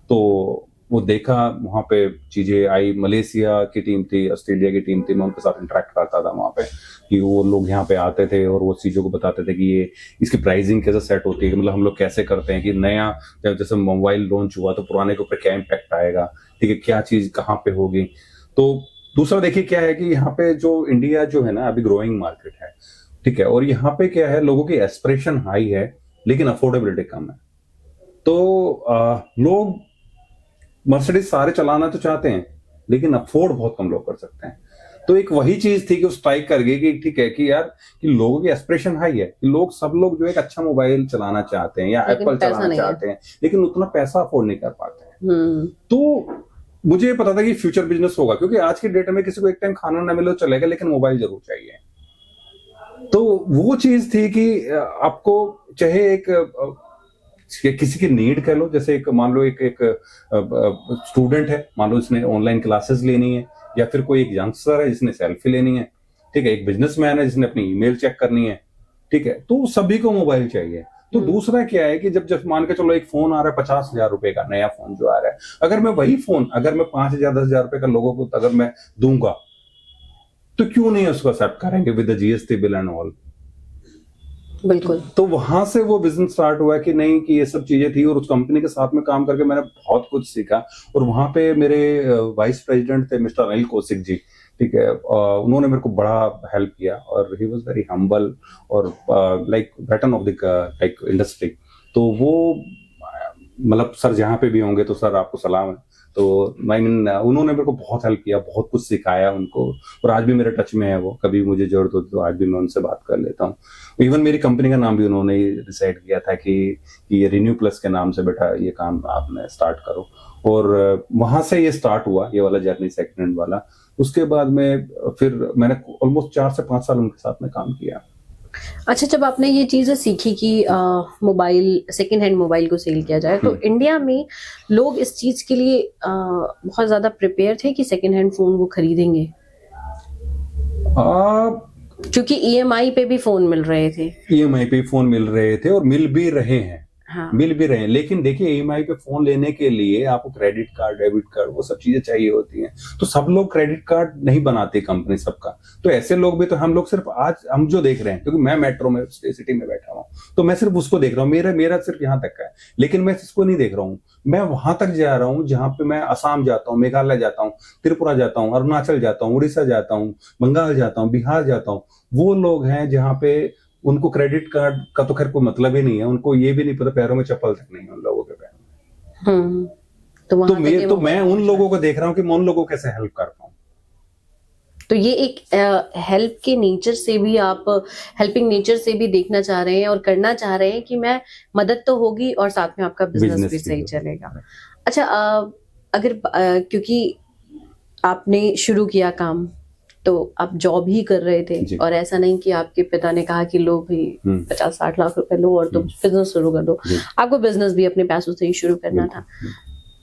B: तो वो देखा, वहां पे चीजें आई, मलेशिया की टीम थी, ऑस्ट्रेलिया की टीम थी, मैं उनके साथ इंटरेक्ट करता था वहां पे, कि वो लोग यहाँ पे आते थे और वो चीजों को बताते थे कि ये इसकी प्राइसिंग कैसे सेट होती है, मतलब हम लोग कैसे करते हैं कि नया जैसे मोबाइल लॉन्च हुआ तो पुराने के ऊपर क्या इम्पैक्ट आएगा, ठीक है, क्या चीज कहाँ पे होगी। तो दूसरा देखिए क्या है कि यहाँ पे जो इंडिया जो है ना अभी ग्रोइंग मार्केट है, ठीक है, और यहाँ पे क्या है, लोगों की एस्पिरेशन हाई है लेकिन अफोर्डेबिलिटी कम है। तो लोग मर्सिडीज सारे चलाना तो चाहते हैं लेकिन अफोर्ड बहुत कम लोग कर सकते हैं। तो एक वही चीज थी कि वो स्ट्राइक कर गई कि ठीक है कि यार कि लोगों की एस्पिरेशन हाई है, कि लोग सब लोग जो एक अच्छा मोबाइल चलाना चाहते हैं या एप्पल चलाना चाहते हैं, लेकिन उतना पैसा अफोर्ड नहीं कर पाते हैं। तो मुझे ये पता था कि फ्यूचर बिजनेस होगा, क्योंकि आज के डेट में किसी को एक टाइम खाना ना मिले तो चलेगा, लेकिन मोबाइल जरूर चाहिए। तो वो चीज थी कि आपको चाहे एक किसी की नीड कह लो, जैसे एक मान लो एक स्टूडेंट है, मान लो इसने ऑनलाइन क्लासेस लेनी है, या फिर कोई एक यंगस्टर है जिसने सेल्फी लेनी है, ठीक है, एक बिजनेसमैन है जिसने अपनी ईमेल चेक करनी है, ठीक है, तो सभी को मोबाइल चाहिए। तो दूसरा क्या है कि जब मान के चलो एक फोन आ रहा है 50,000 रुपए का, नया फोन जो आ रहा है, अगर मैं वही फोन अगर मैं 5,000 10,000 रुपए का लोगों को अगर मैं दूंगा, तो क्यों नहीं उसको एक्सेप्ट करेंगे with the GST bill and all.
A: बिल्कुल।
B: तो वहां से वो बिजनेस स्टार्ट हुआ कि नहीं, कि ये सब चीजें थी, और उस कंपनी के साथ में काम करके मैंने बहुत कुछ सीखा। और वहां पे मेरे वाइस प्रेसिडेंट थे मिस्टर अनिल कौशिक जी, ठीक है, उन्होंने मेरे को बड़ा हेल्प किया, और ही वाज वेरी हम्बल और like veteran of the like industry. तो वो मतलब सर जहाँ पे भी होंगे तो सर आपको सलाम है। तो आई मीन उन्होंने मेरे को बहुत हेल्प किया, बहुत कुछ सिखाया उनको, और आज भी मेरे टच में है वो। कभी मुझे जरूरत होती तो आज भी मैं उनसे बात कर लेता हूँ। इवन मेरी कंपनी का नाम भी उन्होंने डिसाइड किया था कि ये रिन्यू प्लस के नाम से बेटा ये काम आपने स्टार्ट करो, और वहां से ये स्टार्ट हुआ ये वाला जर्नी, सेकंड हैंड वाला। उसके बाद में फिर मैंने ऑलमोस्ट 4 से 5 साल उनके साथ में काम किया।
A: अच्छा, जब आपने ये चीजें सीखी कि मोबाइल, सेकेंड हैंड मोबाइल को सेल किया जाए, तो इंडिया में लोग इस चीज के लिए बहुत ज्यादा प्रिपेयर थे कि सेकेंड हैंड फोन वो खरीदेंगे? क्योंकि ईएमआई पे भी फोन मिल रहे थे,
B: ईएमआई पे फोन मिल रहे थे, और मिल भी रहे हैं।
A: हाँ।
B: मिल भी रहे हैं, लेकिन देखिए ईएमआई पे फोन लेने के लिए आपको क्रेडिट कार्ड, डेबिट कार्ड, वो सब चीजें चाहिए होती हैं। तो सब लोग क्रेडिट कार्ड नहीं बनाते कंपनी सबका। तो ऐसे लोग भी, तो हम लोग सिर्फ आज हम जो देख रहे हैं, क्योंकि मैं मेट्रो में सिटी में बैठा हूँ, तो मैं सिर्फ उसको देख रहा हूँ, मेरा सिर्फ यहाँ तक का है। लेकिन मैं इसको नहीं देख रहा हूँ, मैं वहां तक जा रहा हूँ जहां पे मैं असम जाता हूँ, मेघालय जाता हूँ, त्रिपुरा जाता हूँ, अरुणाचल जाता हूँ, उड़ीसा जाता हूँ, बंगाल जाता हूँ, बिहार जाता हूँ। वो लोग हैं जहाँ पे उनको क्रेडिट कार्ड का तो खैर कोई मतलब ही नहीं है, उनको ये भी नहीं पता, पैरों में चप्पल तक नहीं है उन लोगों के पैरों में। तो मैं उन लोगों को देख रहा हूँ कि मैं उन लोगों को कैसे हेल्प कर पाऊं।
A: तो ये एक हेल्प के नेचर से भी, आप हेल्पिंग नेचर से भी देखना चाह रहे हैं और करना चाह रहे हैं कि मैं मदद तो होगी और साथ में आपका बिजनेस भी सही चलेगा। अच्छा, अगर क्योंकि आपने शुरू किया काम, तो आप जॉब ही कर रहे थे, और ऐसा नहीं कि आपके पिता ने कहा कि लो भाई 50-60 लाख रुपए लो और तुम बिजनेस शुरू कर दो। आपको बिजनेस भी अपने पैसों से ही शुरू करना था।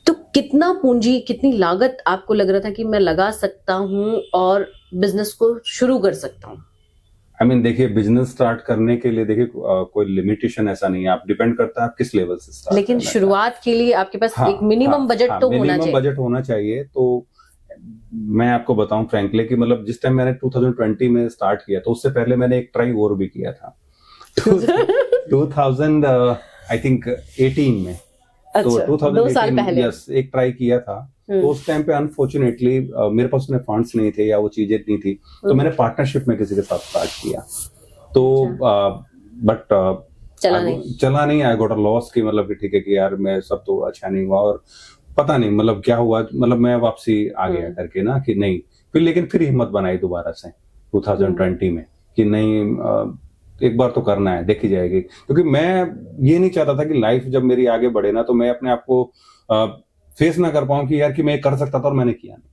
A: तो कितना पूंजी, कितनी लागत आपको लग रहा था कि मैं लगा सकता हूँ और बिजनेस को शुरू कर सकता हूँ?
B: आई मीन देखिए, बिजनेस स्टार्ट करने के लिए देखिए कोई लिमिटेशन ऐसा नहीं है, आप डिपेंड करता है आप किस लेवल से स्टार्ट।
A: लेकिन शुरुआत के लिए आपके पास एक मिनिमम बजट तो होना चाहिए।
B: बजट होना चाहिए। तो मैं आपको बताऊं फ्रैंकली कि मतलब जिस टाइम मैंने 2020 में स्टार्ट किया, तो उससे पहले मैंने एक ट्राई और भी किया था 2000 आई थिंक 18 में।
A: अच्छा,
B: तो 2018
A: 2 साल पहले
B: यस, एक ट्राई किया था। तो उस टाइम पे अनफॉर्चुनेटली मेरे पास उतने फंड्स नहीं थे या वो चीजें नहीं थी, तो मैंने पार्टनरशिप में किसी के साथ स्टार्ट किया। तो बट चला नहीं, आई गॉट अ लॉस की मतलब कि ठीक है कि यार मैं सब तो अच्छा नहीं हुआ, और पता नहीं मतलब क्या हुआ, मतलब मैं वापसी आ गया करके ना कि नहीं। लेकिन फिर हिम्मत बनाई दोबारा से 2020 में कि नहीं, एक बार तो करना है, देखी जाएगी। क्योंकि मैं ये नहीं चाहता था कि लाइफ जब मेरी आगे बढ़े ना, तो मैं अपने आप को फेस ना कर पाऊं कि यार कि मैं कर सकता था और मैंने किया नहीं,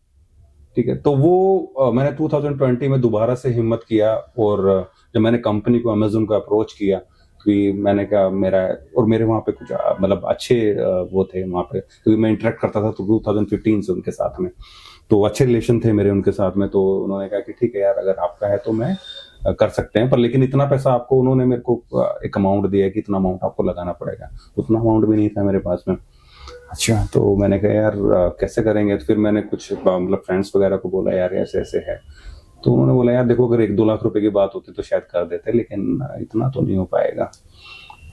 B: ठीक है। तो वो मैंने 2020 में दोबारा से हिम्मत किया, और जब मैंने कंपनी को, अमेज़न को अप्रोच किया कि मैंने कहा मेरे वहाँ पे कुछ मतलब अच्छे वो थे वहाँ पे, क्योंकि मैं इंटरेक्ट करता था तो 2015 से उनके साथ में, तो अच्छे रिलेशन थे मेरे उनके साथ में। तो उन्होंने कहा कि ठीक है यार, अगर आपका है तो मैं कर सकते हैं, पर लेकिन इतना पैसा आपको, उन्होंने मेरे को एक अमाउंट दिया कि इतना अमाउंट आपको लगाना पड़ेगा। उतना अमाउंट भी नहीं था मेरे पास में। अच्छा, तो मैंने कहा यार कैसे करेंगे। तो फिर मैंने कुछ मतलब फ्रेंड्स वगैरह को बोला यार ऐसे ऐसे है। तो उन्होंने बोला यार देखो, अगर 1-2 लाख रुपए की बात होती तो शायद कर देते, लेकिन इतना तो नहीं हो पाएगा।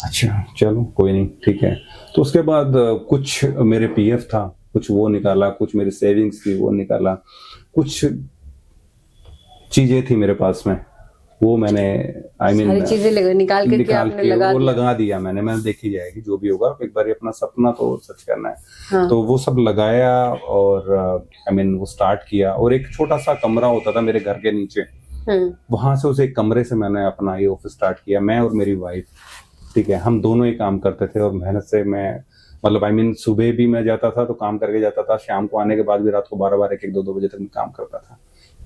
B: अच्छा चलो कोई नहीं, ठीक है। तो उसके बाद कुछ मेरे पीएफ था, कुछ वो निकाला, कुछ मेरी सेविंग्स थी वो निकाला, कुछ चीजें थी मेरे पास में, वो मैंने
A: सारी चीजें निकाल के
B: लगा दिया मैंने देखी जाएगी जो भी होगा, एक बार अपना सपना तो सच करना है। हाँ। तो वो सब लगाया, और वो स्टार्ट किया। और एक छोटा सा कमरा होता था मेरे घर के नीचे, वहां से उस एक कमरे से मैंने अपना ये ऑफिस स्टार्ट किया, मैं और मेरी वाइफ, ठीक है। हम दोनों ही काम करते थे, और मेहनत से मैं मतलब आई मीन सुबह भी मैं जाता था तो काम करके जाता था, शाम को आने के बाद भी रात को 12 1 2 बजे तक मैं काम करता था।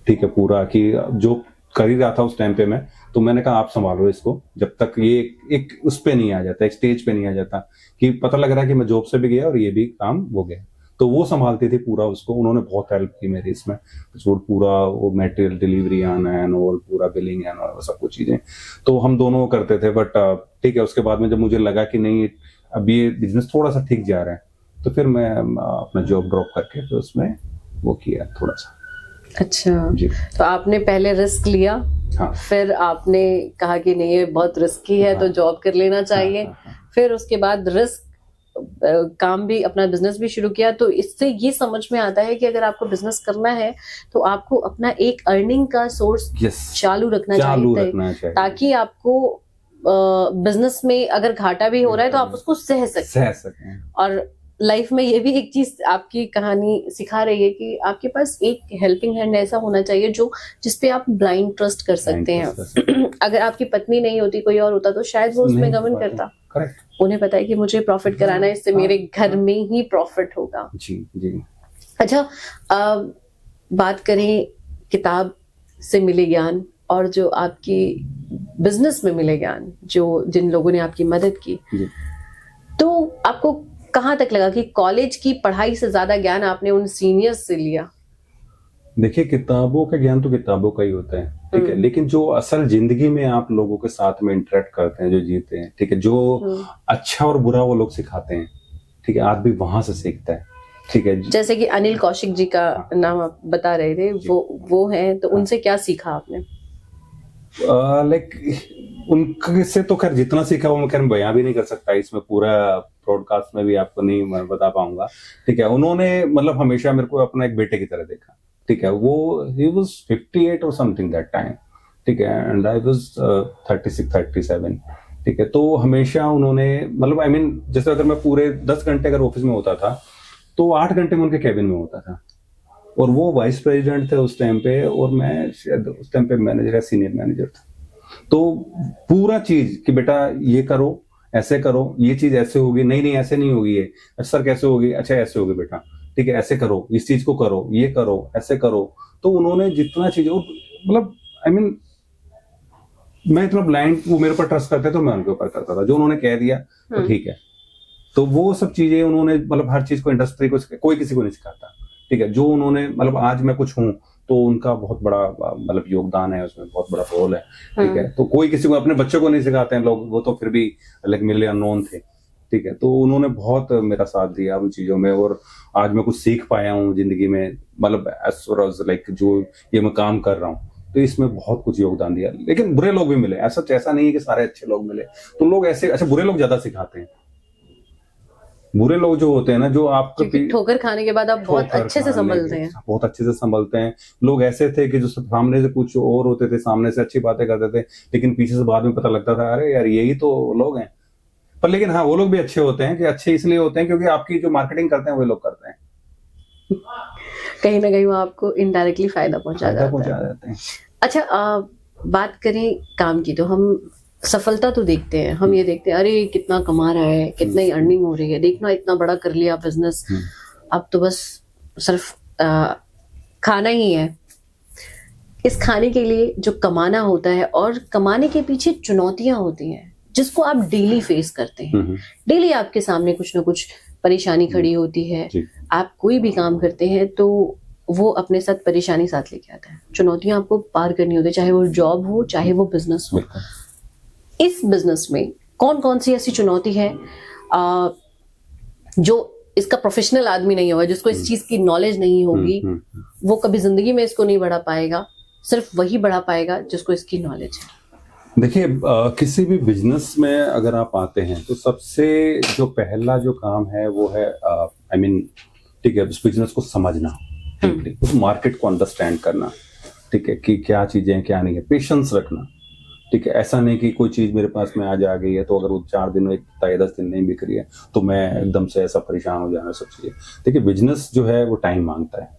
B: ठीक है, पूरा कि जो कर ही रहा था उस टाइम पे मैं, तो मैंने कहा आप संभालो इसको जब तक ये एक उस पे नहीं आ जाता, एक स्टेज पे नहीं आ जाता कि पता लग रहा है कि मैं जॉब से भी गया और ये भी काम हो गया। तो वो संभालती थी पूरा उसको, उन्होंने बहुत हेल्प की मेरी इसमें, पूरा वो मटेरियल डिलीवरी आना एंड ऑल, पूरा बिलिंग एंड ऑल, सब कुछ चीजें तो हम दोनों करते थे। बट ठीक है, उसके बाद में जब मुझे लगा कि नहीं अब ये बिजनेस थोड़ा सा ठीक जा रहा है, तो फिर मैं अपना जॉब ड्रॉप करके तो उसमें वो किया थोड़ा सा।
A: अच्छा
B: जी।
A: तो आपने पहले रिस्क लिया,
B: हाँ।
A: फिर आपने कहा कि नहीं ये बहुत रिस्की है,
B: हाँ।
A: तो जॉब कर लेना चाहिए।
B: हाँ।
A: फिर उसके बाद रिस्क काम भी, अपना बिजनेस भी शुरू किया। तो इससे ये समझ में आता है कि अगर आपको बिजनेस करना है तो आपको अपना एक अर्निंग का सोर्स चालू रखना चाहिए, ताकि आपको बिजनेस में अगर घाटा भी हो रहा है तो आप उसको सह सकें। और लाइफ में ये भी एक चीज आपकी कहानी सिखा रही है कि आपके पास एक हेल्पिंग हैंड ऐसा होना चाहिए जो जिसपे आप ब्लाइंड ट्रस्ट कर सकते हैं। अगर आपकी पत्नी नहीं होती, कोई और होता, तो शायद वो उसमें गमन करता।
B: करेक्ट।
A: उन्हें पता है कि मुझे प्रॉफिट कराना है, इससे मेरे घर में ही प्रॉफिट होगा।
B: जी जी।
A: अच्छा, बात करें किताब से मिले ज्ञान और जो आपकी बिजनेस में मिले ज्ञान, जो जिन लोगों ने आपकी मदद की, तो आपको कहाँ तक लगा कि कॉलेज की पढ़ाई से ज्यादा ज्ञान आपने उन सीनियर्स से लिया?
B: देखिए, किताबों का ज्ञान तो किताबों का ही होता है, ठीक है, लेकिन जो असल जिंदगी में आप लोगों के साथ में इंटरेक्ट करते हैं, जो जीते हैं, ठीक है, जो अच्छा और बुरा वो लोग सिखाते हैं, ठीक है, आदमी वहां से सीखता है। ठीक है,
A: जैसे कि अनिल कौशिक जी का नाम आप बता रहे थे, वो हैं, तो उनसे क्या सीखा आपने?
B: लाइक उनसे तो खैर जितना सीखा वो मैं खैर बयां भी नहीं कर सकता, इसमें पूरा ब्रॉडकास्ट में भी आपको नहीं बता पाऊंगा। ठीक है, उन्होंने मतलब हमेशा मेरे को अपना एक बेटे की तरह देखा। ठीक है, वो ही वाज 58 और समथिंग दैट टाइम। ठीक है, एंड आई वाज 36 37। ठीक है, तो हमेशा उन्होंने मतलब आई मीन जैसे अगर मैं पूरे 10 घंटे अगर ऑफिस में होता था तो 8 घंटे में उनके कैबिन में होता था, और वो वाइस प्रेसिडेंट थे उस टाइम पे और मैं शायद उस टाइम पे मैनेजर या सीनियर मैनेजर था। तो पूरा चीज कि बेटा ये करो, ऐसे करो, ये चीज ऐसे होगी, नहीं ऐसे नहीं होगी, ये अच्छा सर कैसे होगी, अच्छा ऐसे होगी बेटा, ठीक है ऐसे करो, इस चीज को करो, ये करो, ऐसे करो। तो उन्होंने जितना चीजें मतलब आई मीन मैं इतना ब्लाइंड, वो मेरे पर ट्रस्ट करते तो मैं उनके ऊपर करता था, जो उन्होंने कह दिया तो ठीक है। तो वो सब चीजें उन्होंने मतलब हर चीज को, इंडस्ट्री को कोई किसी को नहीं सिखाता। ठीक है, जो उन्होंने मतलब आज मैं कुछ हूँ तो उनका बहुत बड़ा मतलब योगदान है, उसमें बहुत बड़ा रोल है। ठीक है, तो कोई किसी को, अपने बच्चों को नहीं सिखाते हैं लोग, वो तो फिर भी लाइक मेरे लिए अननोन थे। ठीक है, तो उन्होंने बहुत मेरा साथ दिया उन चीजों में, और आज मैं कुछ सीख पाया हूँ जिंदगी में, मतलब एज फार एज लाइक जो ये मैं काम कर रहा हूँ, तो इसमें बहुत कुछ योगदान दिया। लेकिन बुरे लोग भी मिले, ऐसा नहीं है कि सारे अच्छे लोग मिले, तो लोग ऐसे, अच्छा बुरे लोग ज्यादा सिखाते हैं। बुरे लोग जो होते हैं ना, जो आपको
A: ठोकर खाने के बाद आप बहुत अच्छे से संभलते हैं,
B: बहुत अच्छे से संभलते हैं। लोग ऐसे थे कि जो सामने से कुछ और होते थे, सामने से अच्छी बातें करते थे, लेकिन पीछे से बाद में पता लगता था अरे यार यही तो लोग हैं। पर लेकिन हाँ, वो लोग भी अच्छे होते हैं, कि अच्छे इसलिए होते हैं क्योंकि आपकी जो मार्केटिंग करते हैं वो लोग करते हैं,
A: कहीं ना कहीं वो आपको इनडायरेक्टली फायदा पहुंचा जाते हैं। अच्छा, बात करें काम की, तो हम सफलता तो देखते हैं, हम ये देखते हैं अरे कितना कमा रहा है, कितना ही अर्निंग हो रही है, देखना इतना बड़ा कर लिया बिजनेस, अब तो बस सिर्फ खाना ही है। इस खाने के लिए जो कमाना होता है और कमाने के पीछे चुनौतियां होती हैं जिसको आप डेली फेस करते हैं। डेली आपके सामने कुछ ना कुछ परेशानी खड़ी होती है। आप कोई भी काम करते हैं तो वो अपने साथ परेशानी साथ लेके आता है, चुनौतियां आपको पार करनी होती है, चाहे वो जॉब हो चाहे वो बिजनेस हो। इस बिजनेस में कौन कौन सी ऐसी चुनौती है जो इसका प्रोफेशनल आदमी नहीं होगा, जिसको इस चीज की नॉलेज नहीं होगी, वो कभी जिंदगी में इसको नहीं बढ़ा पाएगा, सिर्फ वही बढ़ा पाएगा जिसको इसकी नॉलेज है?
B: देखिए, किसी भी बिजनेस में अगर आप आते हैं तो सबसे जो पहला जो काम है वो है आई मीन ठीक है, उस बिजनेस को समझना, उस मार्केट को अंडरस्टैंड करना। ठीक है, कि क्या चीजें हैं क्या नहीं है, पेशेंस रखना। ठीक है, ऐसा नहीं कि कोई चीज मेरे पास में आज आ गई है तो अगर वो 4 दिन में 10 दिन नहीं बिक रही है तो मैं एकदम से ऐसा परेशान हो जाना सब चीजें। देखिए, बिजनेस जो है वो टाइम मांगता है।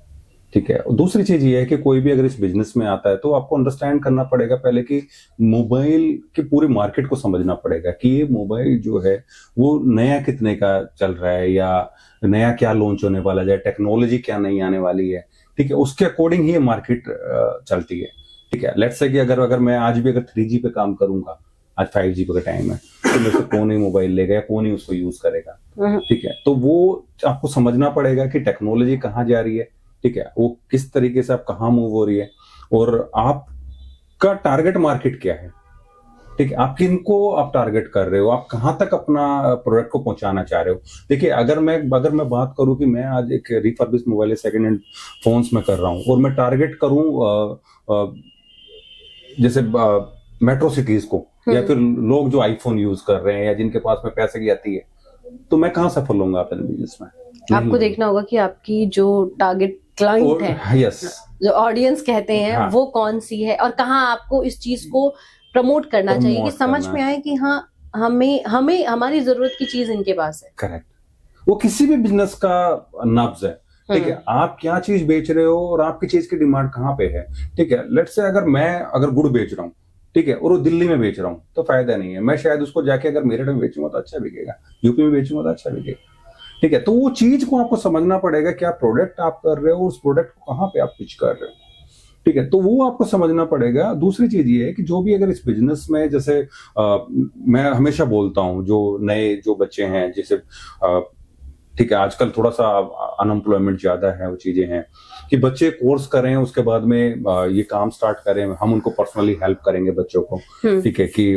B: ठीक है। और दूसरी चीज ये है कि कोई भी अगर इस बिजनेस में आता है तो आपको अंडरस्टैंड करना पड़ेगा पहले कि मोबाइल की पूरी मार्केट को समझना पड़ेगा कि ये मोबाइल जो है वो नया कितने का चल रहा है, या नया क्या लॉन्च होने वाला है, टेक्नोलॉजी क्या नई आने वाली है, ठीक है। उसके अकॉर्डिंग ही ये मार्केट चलती है, ठीक है। लेट्स से कि अगर मैं आज भी अगर 3G पे काम करूंगा, आज 5G का टाइम है, तो मेरे से कौन ही मोबाइल लेगा या कौन ही उसको यूज करेगा, ठीक है। तो वो आपको समझना पड़ेगा कि टेक्नोलॉजी कहाँ जा रही है, ठीक है, वो किस तरीके से आप कहाँ मूव हो रही है, और आपका टारगेट मार्केट क्या है, ठीक है। आप किनको आप टारगेट कर रहे हो, आप कहाँ तक अपना प्रोडक्ट को पहुंचाना चाह रहे हो। देखिए, अगर मैं बात करूं कि मैं आज एक refurbish mobile second hand phones में कर रहा हूं और मैं टारगेट करूं जैसे मेट्रो सिटीज को, या फिर लोग जो आईफोन यूज कर रहे हैं या जिनके पास में पैसे की आती है, तो मैं कहाँ सफल होऊंगा अपने बिजनेस में।
A: आपको देखना होगा कि आपकी जो टारगेट क्लाइंट है,
B: यस,
A: जो ऑडियंस कहते हैं,
B: हाँ,
A: वो कौन सी है और कहाँ आपको इस चीज को प्रमोट करना चाहिए कि समझ में आए कि हाँ, हमें हमारी जरूरत की चीज इनके पास है।
B: करेक्ट। वो किसी भी बिजनेस का नब्ज है, ठीक है। आप क्या चीज बेच रहे हो और आपकी चीज की डिमांड कहाँ पे है, ठीक है। लेट्स से अगर गुड़ बेच रहा हूँ, ठीक है, और वो दिल्ली में बेच रहा हूँ, तो फायदा नहीं है। मैं शायद उसको जाके अगर मेरठ में बेचूंगा तो अच्छा बिकेगा, यूपी में बेचूंगा तो अच्छा बिकेगा, ठीक है। तो वो चीज को आपको समझना पड़ेगा, क्या प्रोडक्ट आप कर रहे हो, उस प्रोडक्ट को कहाँ पे आप पिच कर रहे हो, ठीक है। तो वो आपको समझना पड़ेगा। दूसरी चीज ये है कि जो भी अगर इस बिजनेस में, जैसे मैं हमेशा बोलता हूँ, जो नए जो बच्चे हैं, जैसे ठीक है, आजकल थोड़ा सा अनएम्प्लॉयमेंट ज्यादा है, वो चीजें हैं कि बच्चे कोर्स करें, उसके बाद में ये काम स्टार्ट करें, हम उनको पर्सनली हेल्प करेंगे बच्चों को, ठीक है, कि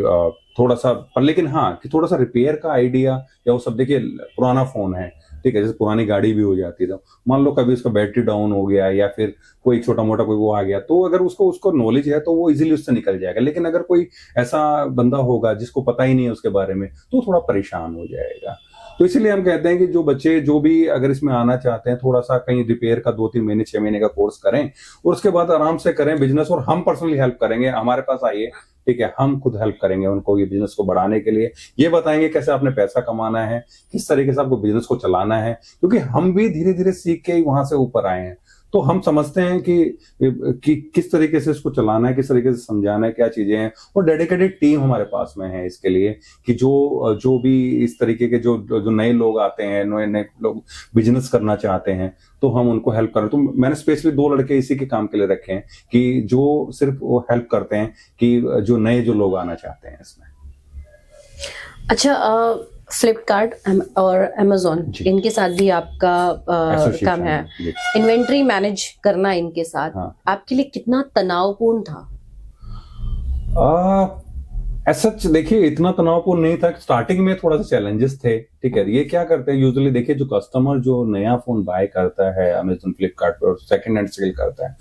B: थोड़ा सा, पर लेकिन हाँ, कि थोड़ा सा रिपेयर का आइडिया या वो सब। देखिए, पुराना फोन है, ठीक है, जैसे पुरानी गाड़ी भी हो जाती है, तो मान लो कभी उसका बैटरी डाउन हो गया या फिर कोई छोटा मोटा कोई वो आ गया, तो अगर उसको नॉलेज है तो वो इजीली उससे निकल जाएगा। लेकिन अगर कोई ऐसा बंदा होगा जिसको पता ही नहीं है उसके बारे में, तो थोड़ा परेशान हो जाएगा। तो इसीलिए हम कहते हैं कि जो बच्चे जो भी अगर इसमें आना चाहते हैं, थोड़ा सा कहीं रिपेयर का 2-3 महीने 6 महीने का कोर्स करें और उसके बाद आराम से करें बिजनेस, और हम पर्सनली हेल्प करेंगे। हमारे पास आइए, ठीक है, हम खुद हेल्प करेंगे उनको ये बिजनेस को बढ़ाने के लिए। ये बताएंगे कैसे आपने पैसा कमाना है, किस तरीके से आपको बिजनेस को चलाना है, क्योंकि हम भी धीरे धीरे सीख के ही वहां से ऊपर आए हैं। तो हम समझते हैं कि किस तरीके से इसको चलाना है, किस तरीके से समझाना है, क्या चीजें हैं, और डेडिकेटेड टीम हमारे पास में है इसके लिए कि जो भी इस तरीके के जो नए लोग आते हैं, नए लोग बिजनेस करना चाहते हैं, तो हम उनको हेल्प करें। तो मैंने स्पेशली 2 लड़के इसी के काम के लिए रखे हैं कि जो सिर्फ वो हेल्प करते हैं कि जो नए जो लोग आना चाहते हैं इसमें।
A: अच्छा, फ्लिपकार्ट और अमेजोन, इनके साथ भी आपका काम है, इन्वेंट्री मैनेज करना इनके साथ, हाँ। आपके लिए कितना तनावपूर्ण था?
B: ऐसा देखिए, इतना तनावपूर्ण नहीं था। स्टार्टिंग में थोड़ा सा चैलेंजेस थे, ठीक है। ये क्या करते हैं यूजुअली, देखिए, जो कस्टमर जो नया फोन बाय करता है अमेजोन फ्लिपकार्ट पर, सेकंड हैंड सेल करता है,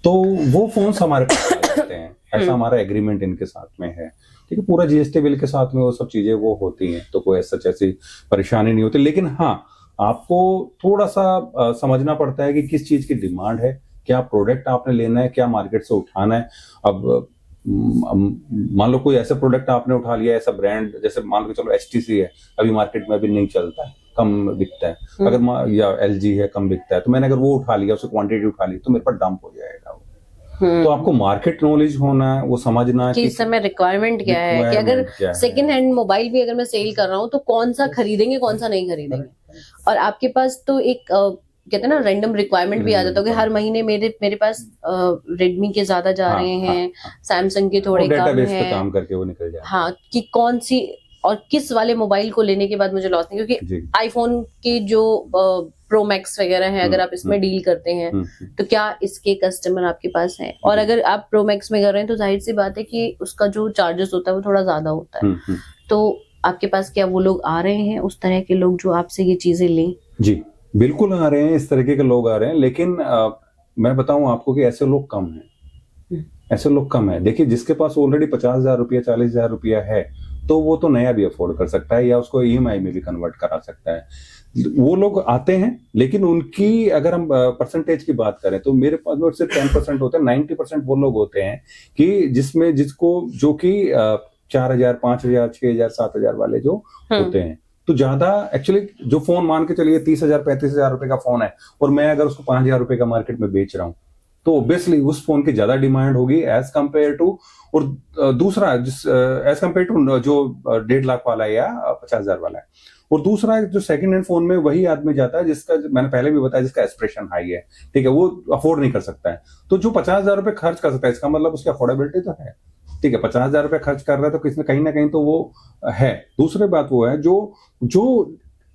B: तो वो फोन्स हमारे पास आते हैं। ऐसा हमारा एग्रीमेंट इनके साथ में है, ठीक है। पूरा जीएसटी बिल के साथ में वो सब चीजें वो होती हैं, तो कोई ऐसी परेशानी नहीं होती। लेकिन हाँ, आपको थोड़ा सा समझना पड़ता है कि किस चीज की डिमांड है, क्या प्रोडक्ट आपने लेना है, क्या मार्केट से उठाना है। अब मान लो कोई ऐसा प्रोडक्ट आपने उठा लिया, ऐसा ब्रांड, जैसे मान लो चलो HTC है, अभी मार्केट में अभी नहीं चलता है, कम बिकता है, अगर या LG है, कम बिकता है, तो मैंने अगर वो उठा लिया, उसकी क्वांटिटी उठा ली, तो मेरे पास डंप हो जाएगा। तो आपको मार्केट नॉलेज होना है, वो समझना है
A: कि इस समय रिक्वायरमेंट क्या है, कि अगर सेकंड हैंड मोबाइल भी अगर मैं सेल कर रहा हूँ, तो कौन सा खरीदेंगे, कौन सा नहीं खरीदेंगे। और आपके पास तो एक कहते हैं ना, रैंडम रिक्वायरमेंट भी आ जाता है कि हर महीने मेरे पास रेडमी के ज्यादा जा रहे हैं, सैमसंग के थोड़े कम है,
B: काम करके वो निकल जाए,
A: हाँ, कि कौन सी और किस वाले मोबाइल को लेने के बाद मुझे लॉस नहीं, क्योंकि आईफोन के जो प्रो मैक्स वगैरह है, अगर आप इसमें डील करते हैं, तो क्या इसके कस्टमर आपके पास हैं? और अगर आप प्रो मैक्स में कर रहे हैं, तो जाहिर सी बात है कि उसका जो चार्जेस होता है वो थोड़ा ज्यादा होता है। तो आपके पास क्या वो लोग आ रहे हैं, उस तरह के लोग जो आपसे ये चीजें लें?
B: जी, बिल्कुल आ रहे हैं, इस तरीके के लोग आ रहे हैं। लेकिन मैं बताऊं आपको कि ऐसे लोग कम हैं, ऐसे लोग कम है। देखिए, जिसके पास ऑलरेडी 50,000 रुपया, 40,000 रुपया है, तो वो तो नया भी अफोर्ड कर सकता है या उसको EMI में भी कन्वर्ट करा सकता है। वो लोग आते हैं, लेकिन उनकी अगर हम परसेंटेज की बात करें, तो मेरे पास में सिर्फ 10% होते हैं। 90% वो लोग होते हैं कि जो कि 4,000, 5,000, 6,000, 7,000 वाले जो होते हैं, तो ज्यादा एक्चुअली जो फोन मान के चलिए 30,000 35,000 रुपए का फोन है और मैं अगर उसको 5,000 रुपए का मार्केट में बेच रहा हूँ तो ऑब्वियसली उस फोन की ज्यादा डिमांड होगी एज कंपेयर टू, और दूसरा एज कंपेयर टू जो 1.5 लाख वाला है या 50,000 वाला है। और दूसरा जो सेकंड हैंड फोन में वही आदमी जाता है जिसका, मैंने पहले भी बताया, जिसका एस्पिरेशन हाई है, ठीक है, वो अफोर्ड नहीं कर सकता है। तो जो 50,000 रुपए खर्च कर सकता है, इसका मतलब उसकी अफोर्डेबिलिटी तो है, ठीक है। 50,000 रुपए खर्च कर रहा है तो किसी कहीं ना कहीं तो वो है। दूसरी बात वो है जो जो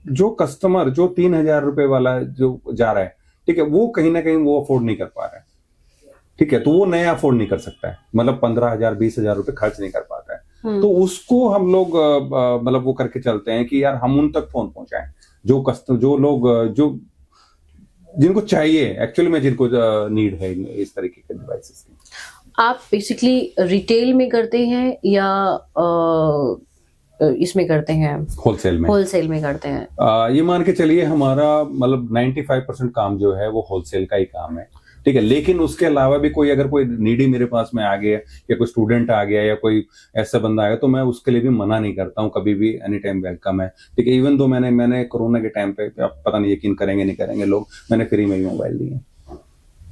B: जो कस्टमर जो 3,000 रुपए वाला जो जा रहा है, ठीक है, वो कहीं ना कहीं वो अफोर्ड नहीं कर पा रहा है, ठीक है, तो वो नया अफोर्ड नहीं कर सकता है, मतलब 15,000 20,000 रुपए खर्च नहीं कर पाता है। तो उसको हम लोग मतलब वो करके चलते हैं कि यार हम उन तक फोन पहुंचाएं जो लोग जो जिनको चाहिए एक्चुअली में, जिनको नीड है इस तरीके के डिवाइसेस की।
A: आप बेसिकली रिटेल में करते हैं या इसमें करते हैं, होलसेल में करते हैं?
B: ये मान के चलिए हमारा मतलब 95% काम जो है वो होलसेल का ही काम है, ठीक है। लेकिन उसके अलावा भी कोई अगर कोई नीडी मेरे पास में आ गया या कोई स्टूडेंट आ गया या कोई ऐसा बंदा आ गया तो मैं उसके लिए भी मना नहीं करता हूँ, कभी भी एनी टाइम वेलकम है, ठीक है। इवन दो मैंने कोरोना के टाइम पे, आप पता नहीं यकीन करेंगे नहीं करेंगे लोग, मैंने फ्री में ही मोबाइल लिए।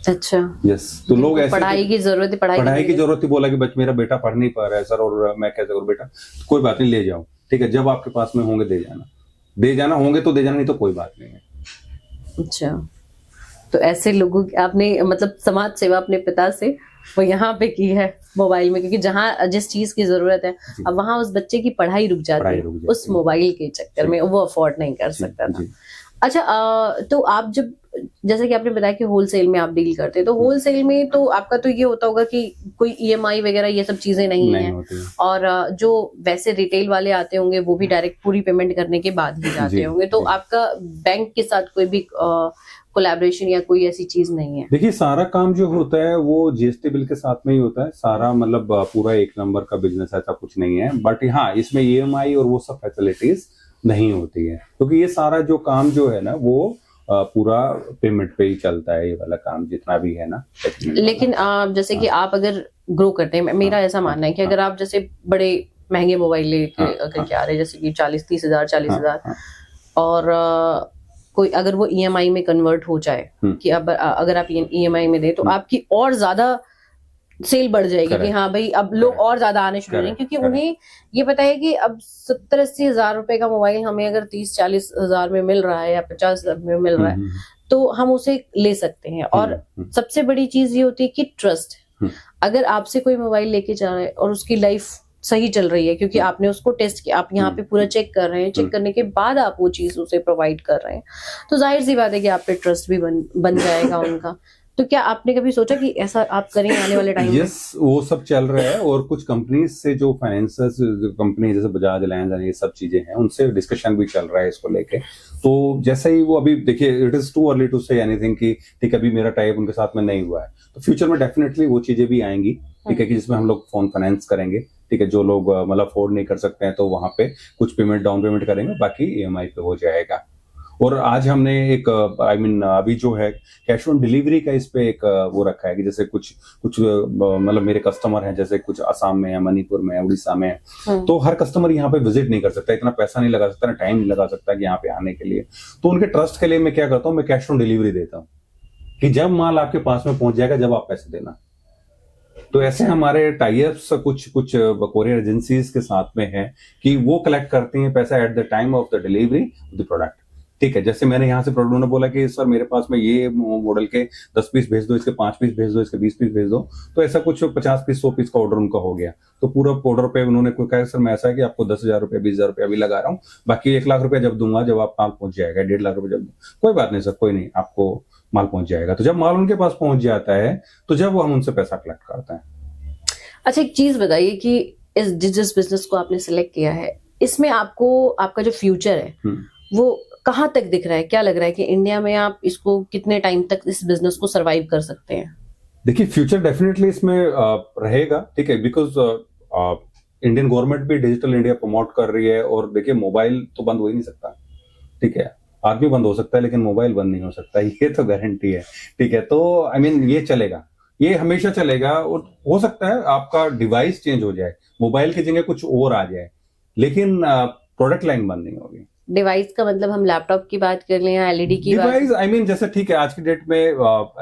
A: अच्छा,
B: यस। तो लोग ऐसे
A: पढ़ाई की जरूरत है,
B: पढ़ाई की जरूरत थी, बोला कि बच्चा मेरा बेटा पढ़ नहीं पा रहा है सर, और मैं कैसे करूँ बेटा, तो कोई बात नहीं, ले जाओ, ठीक है, जब आपके पास में होंगे दे जाना होंगे तो दे जाना, नहीं तो कोई बात नहीं है।
A: अच्छा, तो ऐसे लोगों की आपने मतलब समाज सेवा अपने पिता से वो यहाँ पे की है मोबाइल में, क्योंकि जहाँ जिस चीज की जरूरत है अब वहां उस बच्चे की पढ़ाई रुक जाती है उस मोबाइल के चक्कर में, वो अफोर्ड नहीं कर सकता था। अच्छा, तो आप जब, जैसे कि आपने बताया कि होलसेल में आप डील करते हैं, तो होलसेल में तो आपका तो ये होता होगा कि कोई ईएमआई वगैरह ये सब चीजें नहीं है, और जो वैसे रिटेल वाले आते होंगे वो भी डायरेक्ट पूरी पेमेंट करने के बाद ही जाते होंगे, तो आपका बैंक के साथ कोई भी कोलैबोरेशन या कोई ऐसी चीज नहीं है?
B: देखिए, सारा काम जो होता है वो जीएसटी बिल के साथ में ही होता है सारा, मतलब पूरा एक नंबर का बिजनेस ऐसा कुछ नहीं है। बट हाँ, इसमें ईएमआई और वो सब फैसिलिटीज नहीं होती है, क्योंकि ये सारा जो काम जो है ना वो पूरा पेमेंट पे ही चलता है, ये वाला काम जितना भी है ना।
A: लेकिन जैसे कि आप अगर ग्रो करते हैं, मेरा ऐसा मानना है कि अगर आप जैसे बड़े महंगे मोबाइल लेके अगर क्या रहे, जैसे कि 40-30,000 और कोई अगर वो ईएमआई में कन्वर्ट हो जाए कि अब अगर आप ईएमआई में दे तो आपकी और ज्यादा सेल बढ़ जाएगी कि हाँ भाई अब लोग और ज्यादा आने शुरू हो जाएंगे, क्योंकि उन्हें ये पता है कि अब 70-80 हजार रुपए का मोबाइल हमें अगर 30-40 हजार में मिल रहा है या 50 हजार में मिल रहा है तो हम उसे ले सकते हैं। और सबसे बड़ी चीज ये होती है कि ट्रस्ट। अगर आपसे कोई मोबाइल लेके जा रहा है और उसकी लाइफ सही चल रही है, क्योंकि आपने उसको टेस्ट किया, आप यहाँ पे पूरा चेक कर रहे हैं, चेक करने के बाद आप वो चीज उसे प्रोवाइड कर रहे हैं, तो जाहिर सी बात है कि आप पे ट्रस्ट भी बन जाएगा उनका। तो क्या आपने कभी सोचा कि ऐसा आप करेंगे आने वाले टाइम में?
B: यस, वो सब चल रहा है, और कुछ कंपनीज से जो फाइनेंसर्स कंपनी जैसे बजाज अलायंस ये सब चीजें हैं उनसे डिस्कशन भी चल रहा है इसको लेके। तो जैसे ही वो, अभी देखिए it is too early to say anything कि ठीक, अभी मेरा टाइप उनके साथ में नहीं हुआ है, तो फ्यूचर में डेफिनेटली वो चीजें भी आएंगी, ठीक है, कि जिसमें हम लोग फोन फाइनेंस करेंगे, ठीक है। जो लोग मतलब अफोर्ड नहीं कर सकते हैं तो वहां पे कुछ पेमेंट डाउन पेमेंट करेंगे, बाकी ईएमआई पे हो जाएगा। और आज हमने एक अभी जो है कैश ऑन डिलीवरी का इस पे एक वो रखा है कि जैसे कुछ मतलब मेरे कस्टमर हैं, जैसे कुछ असम में है, मणिपुर में है, उड़ीसा में है, तो हर कस्टमर यहाँ पे विजिट नहीं कर सकता, इतना पैसा नहीं लगा सकता, टाइम नहीं लगा सकता कि यहाँ पे आने के लिए। तो उनके ट्रस्ट के लिए मैं क्या करता हूँ, मैं कैश ऑन डिलीवरी देता हूँ कि जब माल आपके पास में पहुंच जाएगा जब आप पैसे देना। तो ऐसे हमारे टाइप्स कुछ कोरियर एजेंसीज के साथ में है कि वो कलेक्ट करती हैं पैसा at the time of the delivery of the product, ठीक है। जैसे मैंने यहाँ से प्रोडक्ट ने बोला कि सर मेरे पास में ये मॉडल के 10 पीस भेज दो, इसके 5 पीस भेज दो, इसके 20 पीस भेज दो, तो ऐसा कुछ 50 पीस 100 पीस का ऑर्डर उनका हो गया। तो पूरा ऑर्डर पे उन्होंने कहा सर मैं ऐसा है कि आपको 10,000 रुपया 20,000 रुपया अभी लगा रहा हूँ, बाकी 1 लाख रुपया जब दूंगा जब आप माल पहुंच जाएगा, 1.5 लाख रुपया जब, कोई बात नहीं सर, कोई नहीं, आपको माल पहुंच जाएगा। तो जब माल उनके पास पहुंच जाता है तो जब हम उनसे पैसा कलेक्ट करते हैं।
A: अच्छा, एक चीज बताइए कि जिस बिजनेस को आपने सिलेक्ट किया है, इसमें आपको आपका जो फ्यूचर है वो कहाँ तक दिख रहा है? क्या लग रहा है कि इंडिया में आप इसको कितने टाइम तक इस बिजनेस को सरवाइव कर सकते हैं?
B: देखिए, फ्यूचर डेफिनेटली इसमें रहेगा, ठीक है, बिकॉज इंडियन गवर्नमेंट भी डिजिटल इंडिया प्रमोट कर रही है, और देखिए मोबाइल तो बंद हो ही नहीं सकता, ठीक है, आदमी बंद हो सकता है लेकिन मोबाइल बंद नहीं हो सकता, ये तो गारंटी है, ठीक है। तो आई मीन ये चलेगा, ये हमेशा चलेगा, और हो सकता है आपका डिवाइस चेंज हो जाए, मोबाइल की जगह कुछ और आ जाए, लेकिन प्रोडक्ट लाइन बंद नहीं होगी।
A: डिवाइस का मतलब हम लैपटॉप की बात कर लें या एलईडी की बात?
B: डिवाइस आई मीन जैसे ठीक है आज की डेट में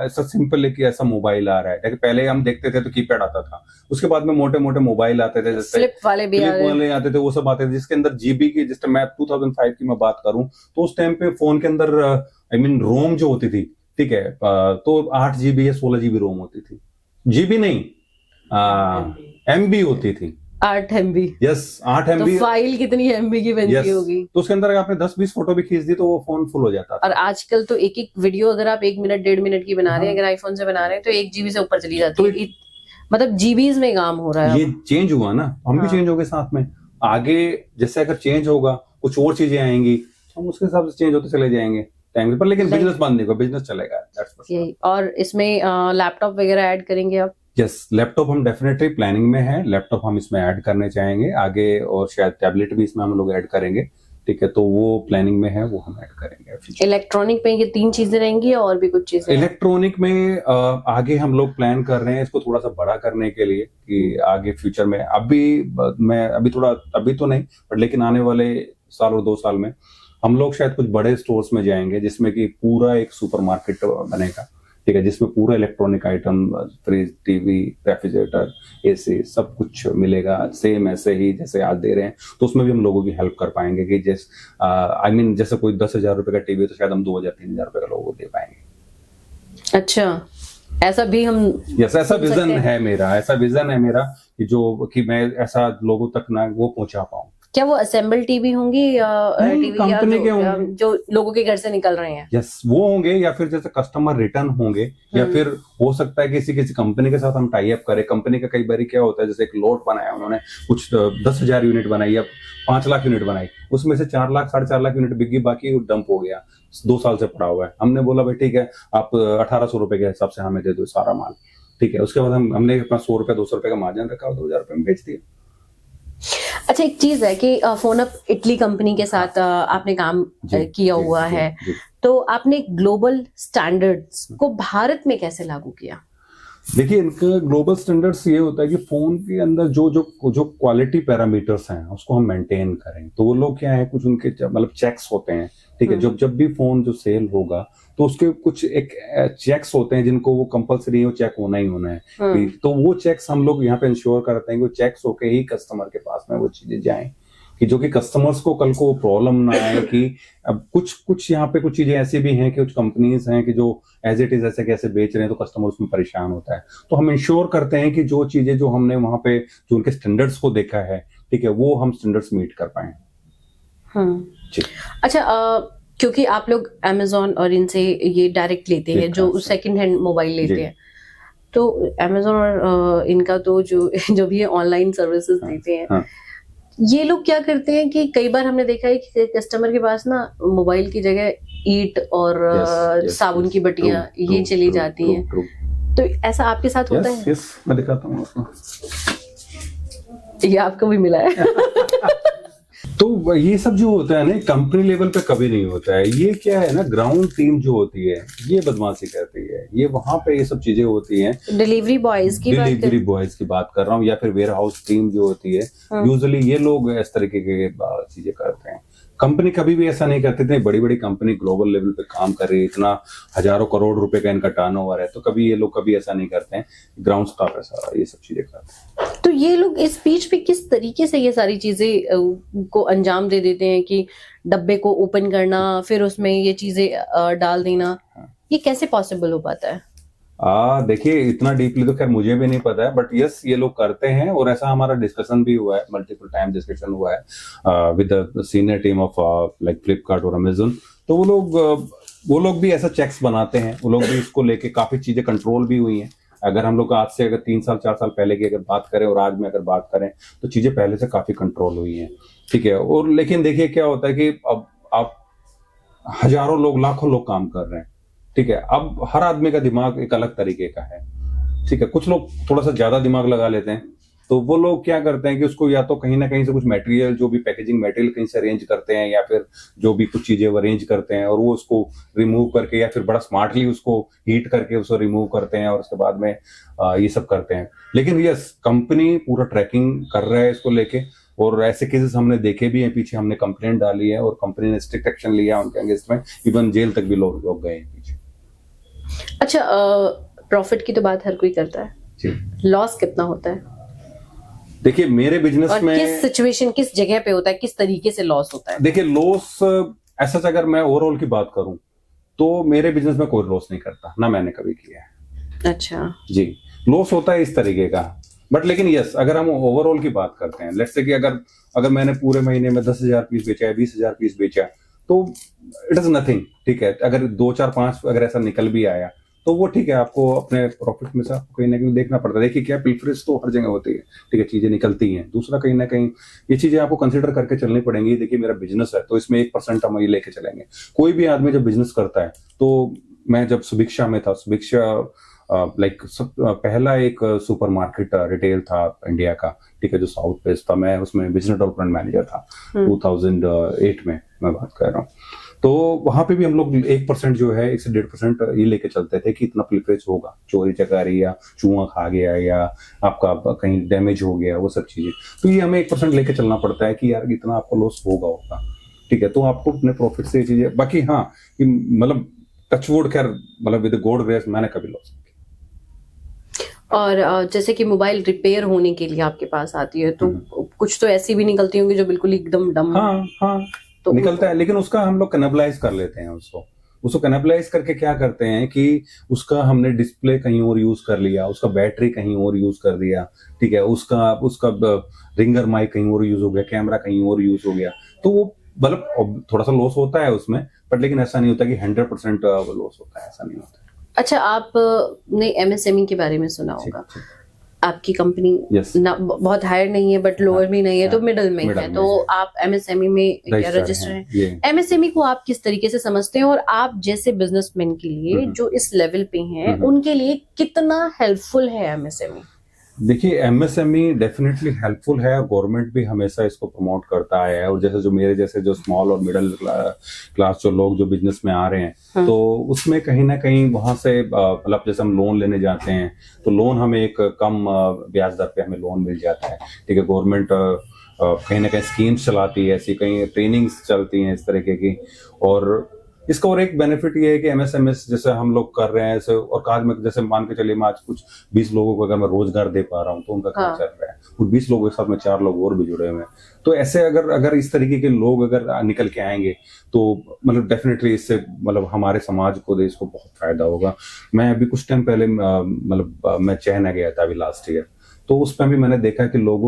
B: ऐसा सिंपल है कि ऐसा मोबाइल आ रहा है, लेकिन पहले हम देखते थे तो कीपैड आता था, उसके बाद में मोटे मोटे मोबाइल आते थे, जैसे
A: फ्लिप वाले भी आ
B: फ्लिप वाले आते थे, वो सब आते थे जिसके अंदर जीबी की, जिस टाइम मैं 2005 की मैं बात करूं तो उस टाइम पे फोन के अंदर आई मीन रोम जो होती थी, ठीक है, तो 8 GB या 16 GB रोम होती थी, जीबी नहीं एमबी होती थी,
A: 8 MB।
B: Yes 8 MB।
A: तो फाइल कितनी MB की बनती होगी?
B: तो उसके अंदर आपने 10-20 फोटो भी खींच दी तो वो फोन फुल हो जाता था।
A: और आजकल तो एक एक वीडियो अगर आप 1 मिनट 1.5 मिनट की बना रहे हैं, अगर आईफोन से बना रहे हैं तो 1 GB से ऊपर चली जाती है। मतलब जीबीज में काम हो रहा है।
B: ये चेंज हुआ ना, हम भी चेंज हो गए साथ में। आगे जैसे अगर चेंज होगा, कुछ और चीजें आएंगी, हम उसके हिसाब से चेंज होते चले जाएंगे टाइम पर, लेकिन बिजनेस बंद नहीं होगा, बिजनेस चलेगा।
A: यही। और इसमें लैपटॉप वगैरह ऐड करेंगे आप?
B: यस, लैपटॉप हम डेफिनेटली प्लानिंग में है, लैपटॉप हम इसमें ऐड करने चाहेंगे आगे, और शायद टैबलेट भी इसमें हम लोग ऐड करेंगे, ठीक है, तो वो प्लानिंग में है, वो हम ऐड करेंगे।
A: इलेक्ट्रॉनिक में ये 3 चीजें रहेंगी या और भी कुछ चीजें?
B: इलेक्ट्रॉनिक में आगे हम लोग प्लान कर रहे हैं इसको थोड़ा सा बड़ा करने के लिए, कि आगे फ्यूचर में अभी तो नहीं, बट लेकिन आने वाले साल और 2 साल में हम लोग शायद कुछ बड़े स्टोर्स में जाएंगे जिसमें कि पूरा एक सुपरमार्केट बनेगा, ठीक है, जिसमें पूरा electronic item, fridge, TV, refrigerator, AC सब कुछ मिलेगा, सेम ऐसे ही जैसे आज दे रहे हैं, तो उसमें भी हम लोगों की हेल्प कर पाएंगे कि जैसे कोई 10,000 रुपए का टीवी है तो शायद हम 2,000-3,000 रुपए का लोगों को दे पाएंगे।
A: अच्छा, ऐसा भी हम
B: ऐसा विजन है मेरा कि मैं ऐसा लोगों तक ना वो पहुंचा पाऊं।
A: क्या वो असेंबल टीवी होंगी या टीवी
B: कंपनी के होंगे
A: जो लोगों के घर से निकल रहे हैं?
B: यस, वो होंगे, या फिर जैसे कस्टमर रिटर्न होंगे, या फिर हो सकता है किसी कंपनी के साथ हम टाई अप करें। कंपनी का कई बार क्या होता है, जैसे एक लॉट बनाया उन्होंने, कुछ 10,000 यूनिट बनाई या 5 लाख यूनिट बनाई, उसमें से 4 लाख 4.5 लाख यूनिट बिक गई, बाकी डंप हो गया, 2 साल से पड़ा हुआ है। हमने बोला भाई ठीक है, आप 1,800 रुपए के हिसाब से हमें दे दो सारा माल, ठीक है। उसके बाद हमने अपना 100 रुपए 200 रुपए का मार्जिन रखा और 2,000 रुपए में बेच दिया।
A: अच्छा, एक चीज है कि फोनअप इटली कंपनी के साथ आपने काम किया हुआ है, तो आपने ग्लोबल स्टैंडर्ड्स को भारत में कैसे लागू किया?
B: देखिए, इनका ग्लोबल स्टैंडर्ड्स ये होता है कि फोन के अंदर जो क्वालिटी पैरामीटर्स हैं उसको हम मेंटेन करें। तो वो लोग क्या है, कुछ उनके मतलब चेक्स होते हैं, ठीक है, जब भी फोन जो सेल होगा तो उसके कुछ एक चेक्स होते हैं जिनको वो कंपलसरी वो चेक होना ही होना है। तो वो चेक्स हम लोग यहाँ पे इंश्योर करते हैं कि वो चेक्स होके ही कस्टमर के पास में वो चीजें जाएं, कि जो कि कस्टमर्स को कल को प्रॉब्लम ना आए। कि अब कुछ यहाँ पे कुछ चीजें ऐसी भी हैं कि कुछ कंपनीज हैं कि जो एज इट इज ऐसे कैसे बेच रहे हैं, तो कस्टमर उसमें परेशान होता है। तो हम इंश्योर करते हैं कि जो चीजें जो हमने वहां पे जो उनके स्टैंडर्ड्स को देखा है, ठीक है, वो हम स्टैंडर्ड्स मीट कर पाए।
A: अच्छा, क्योंकि आप लोग Amazon और इनसे ये डायरेक्ट लेते हैं, जो सेकंड हैंड मोबाइल लेते हैं, तो Amazon और इनका तो जो भी ऑनलाइन सर्विसेज देते हैं, ये लोग क्या करते हैं कि कई बार हमने देखा है कि कस्टमर के पास ना मोबाइल की जगह ईंट और साबुन की बटियां ये चली जाती हैं। तो ऐसा आपके साथ होता है?
B: यस, मैं दिखाता हूँ आपको।
A: ये आपको भी मिला है?
B: तो ये सब जो होता है ना, कंपनी लेवल पे कभी नहीं होता है। ये क्या है ना, ग्राउंड टीम जो होती है ये बदमाशी करती है, ये वहां पे ये सब चीजें होती हैं।
A: डिलीवरी बॉयज की
B: बात कर रहा हूँ, या फिर वेयर हाउस टीम जो होती है, यूजुअली ये लोग इस तरीके की चीजें करते हैं। कंपनी कभी भी ऐसा नहीं करती थी। बड़ी बड़ी कंपनी ग्लोबल लेवल पे काम कर रही है, इतना हजारों करोड़ रुपए का इनका टर्नओवर है, तो कभी ये लोग कभी ऐसा नहीं करते हैं। ग्राउंड स्टाफ ऐसा ये सब चीजें करते हैं।
A: तो ये लोग इस बीच पे किस तरीके से ये सारी चीजें को अंजाम दे देते हैं कि डब्बे को ओपन करना, फिर उसमें ये चीजें डाल देना, ये कैसे पॉसिबल हो पाता है?
B: देखिए, इतना डीपली तो खैर मुझे भी नहीं पता है, बट यस ये लोग करते हैं, और ऐसा हमारा डिस्कशन भी हुआ है, मल्टीपल टाइम डिस्कशन हुआ है with the senior team of like Flipkart और अमेजन। तो वो लोग भी ऐसा चेक्स बनाते हैं, वो लोग भी इसको लेके काफी चीजें कंट्रोल भी हुई हैं। अगर हम लोग आज से अगर 3 साल 4 साल पहले की अगर बात करें और आज में अगर बात करें, तो चीजें पहले से काफी कंट्रोल हुई हैं, ठीक है। और लेकिन देखिए क्या होता है कि अब आप हजारों लोग, लाखों लोग काम कर रहे हैं, ठीक है। अब हर आदमी का दिमाग एक अलग तरीके का है, ठीक है। कुछ लोग थोड़ा सा ज्यादा दिमाग लगा लेते हैं, तो वो लोग क्या करते हैं कि उसको या तो कहीं ना कहीं से कुछ मटेरियल, जो भी पैकेजिंग मटेरियल कहीं से अरेंज करते हैं, या फिर जो भी कुछ चीजें वो अरेंज करते हैं और वो उसको रिमूव करके, या फिर बड़ा स्मार्टली उसको हीट करके उसको रिमूव करते हैं, और उसके बाद में ये सब करते हैं। लेकिन यस, कंपनी पूरा ट्रैकिंग कर रहा है इसको लेके, और ऐसे केसेस हमने देखे भी हैं, पीछे हमने कंप्लेंट डाली है और कंपनी ने स्ट्रिक्ट एक्शन लिया उनके अगेंस्ट में, इवन जेल तक भी लोग गए हैं पीछे।
A: अच्छा, प्रॉफिट की तो बात हर कोई करता है
B: जी,
A: लॉस कितना होता है?
B: देखिए मेरे बिजनेस
A: और
B: में
A: किस सिचुएशन, किस जगह पे होता है, किस तरीके से लॉस होता है?
B: देखिए लॉस ऐसा अगर मैं ओवरऑल की बात करूं तो मेरे बिजनेस में कोई लॉस नहीं करता, ना मैंने कभी किया है।
A: अच्छा
B: जी, लॉस होता है इस तरीके का, बट लेकिन यस अगर हम ओवरऑल की बात करते हैं, लेट्स से कि अगर मैंने पूरे महीने में 10,000 पीस बेचा है, 20,000 पीस बेचा, तो इट इज नथिंग, ठीक है। अगर 2 4 5 अगर ऐसा निकल भी आया तो वो ठीक है, आपको अपने प्रॉफिट में से आपको कहीं ना कहीं देखना पड़ता है। देखिए क्या पिलफरेज तो हर जगह होती है, ठीक है, चीजें निकलती हैं। दूसरा कहीं ना कहीं ये चीजें आपको कंसिडर करके चलनी पड़ेंगी। देखिए मेरा बिजनेस है तो इसमें 1% हम ये लेके चलेंगे। कोई भी आदमी जब बिजनेस करता है, तो मैं जब सुभिक्षा में था, सुभिक्षा लाइक पहला एक सुपरमार्केट रिटेल था इंडिया का, ठीक है, जो साउथ बेस्ड था। मैं उसमें बिजनेस डेवलपमेंट मैनेजर था 2008 में मैं बात कर रहा हूँ। तो वहां पे भी हम लोग 1% जो है 1 से 1.5% ये लेके चलते थे कि इतना पिलफरेज होगा, चोरी चकारी या चूहा खा गया या आपका कहीं डैमेज हो गया, वो सब चीजें। तो ये हमें 1% लेके चलना पड़ता है कि यार इतना आपको लॉस होगा, ठीक है। तो आपको अपने प्रॉफिट से ये चीजें, बाकी हाँ मतलब टचवुड खैर मतलब विद गॉड ग्रेस मैंने कभी लॉस।
A: और जैसे कि मोबाइल रिपेयर होने के लिए आपके पास आती है तो कुछ तो ऐसी भी निकलती होंगी जो बिल्कुल एकदम डम।
B: हाँ तो निकलता है, लेकिन उसका हम लोग कैनिबलाइज कर लेते हैं। उसको कैनिबलाइज करके क्या करते हैं कि उसका हमने डिस्प्ले कहीं और यूज कर लिया, उसका बैटरी कहीं और यूज कर दिया, ठीक है, उसका रिंगर माइक कहीं और यूज हो गया, कैमरा कहीं और यूज हो गया। तो वो मतलब थोड़ा सा लॉस होता है उसमें, बट लेकिन ऐसा नहीं होता कि 100% लॉस होता है, ऐसा नहीं होता।
A: अच्छा, आपने एमएसएमई के बारे में सुना होगा। आपकी कंपनी बहुत हायर नहीं है बट लोअर भी नहीं है, तो मिडल में है। तो आप एमएसएमई में रजिस्टर हैं। एमएसएमई को आप किस तरीके से समझते हैं, और आप जैसे बिजनेसमैन के लिए जो इस लेवल पे हैं उनके लिए कितना हेल्पफुल है एमएसएमई?
B: देखिए एमएसएमई डेफिनेटली हेल्पफुल है, गवर्नमेंट भी हमेशा इसको प्रमोट करता है। और जैसे जो मेरे जैसे जो स्मॉल और मिडिल क्लास जो लोग जो बिजनेस में आ रहे हैं, तो उसमें कहीं ना कहीं वहां से मतलब जैसे हम लोन लेने जाते हैं तो लोन हमें एक कम ब्याज दर पे हमें लोन मिल जाता है, ठीक है। गवर्नमेंट कहीं ना कहीं स्कीम्स चलाती है, ऐसी कहीं ट्रेनिंग्स चलती हैं इस तरीके की। और इसका और एक बेनिफिट ये है कि एमएसएमएस जैसे हम लोग कर रहे हैं ऐसे, और काज में जैसे मान के चलिए मैं आज कुछ 20 लोगों को अगर मैं रोजगार दे पा रहा हूँ तो उनका काम चल रहा है। और 20 लोगों के साथ में 4 लोग और भी जुड़े हुए हैं। तो ऐसे अगर इस तरीके के लोग अगर निकल के आएंगे तो मतलब डेफिनेटली इससे मतलब हमारे समाज को, देश को बहुत फायदा होगा। मैं अभी कुछ टाइम पहले मतलब मैं चाइना गया था अभी लास्ट ईयर, तो उसमें भी मैंने देखा कि लोग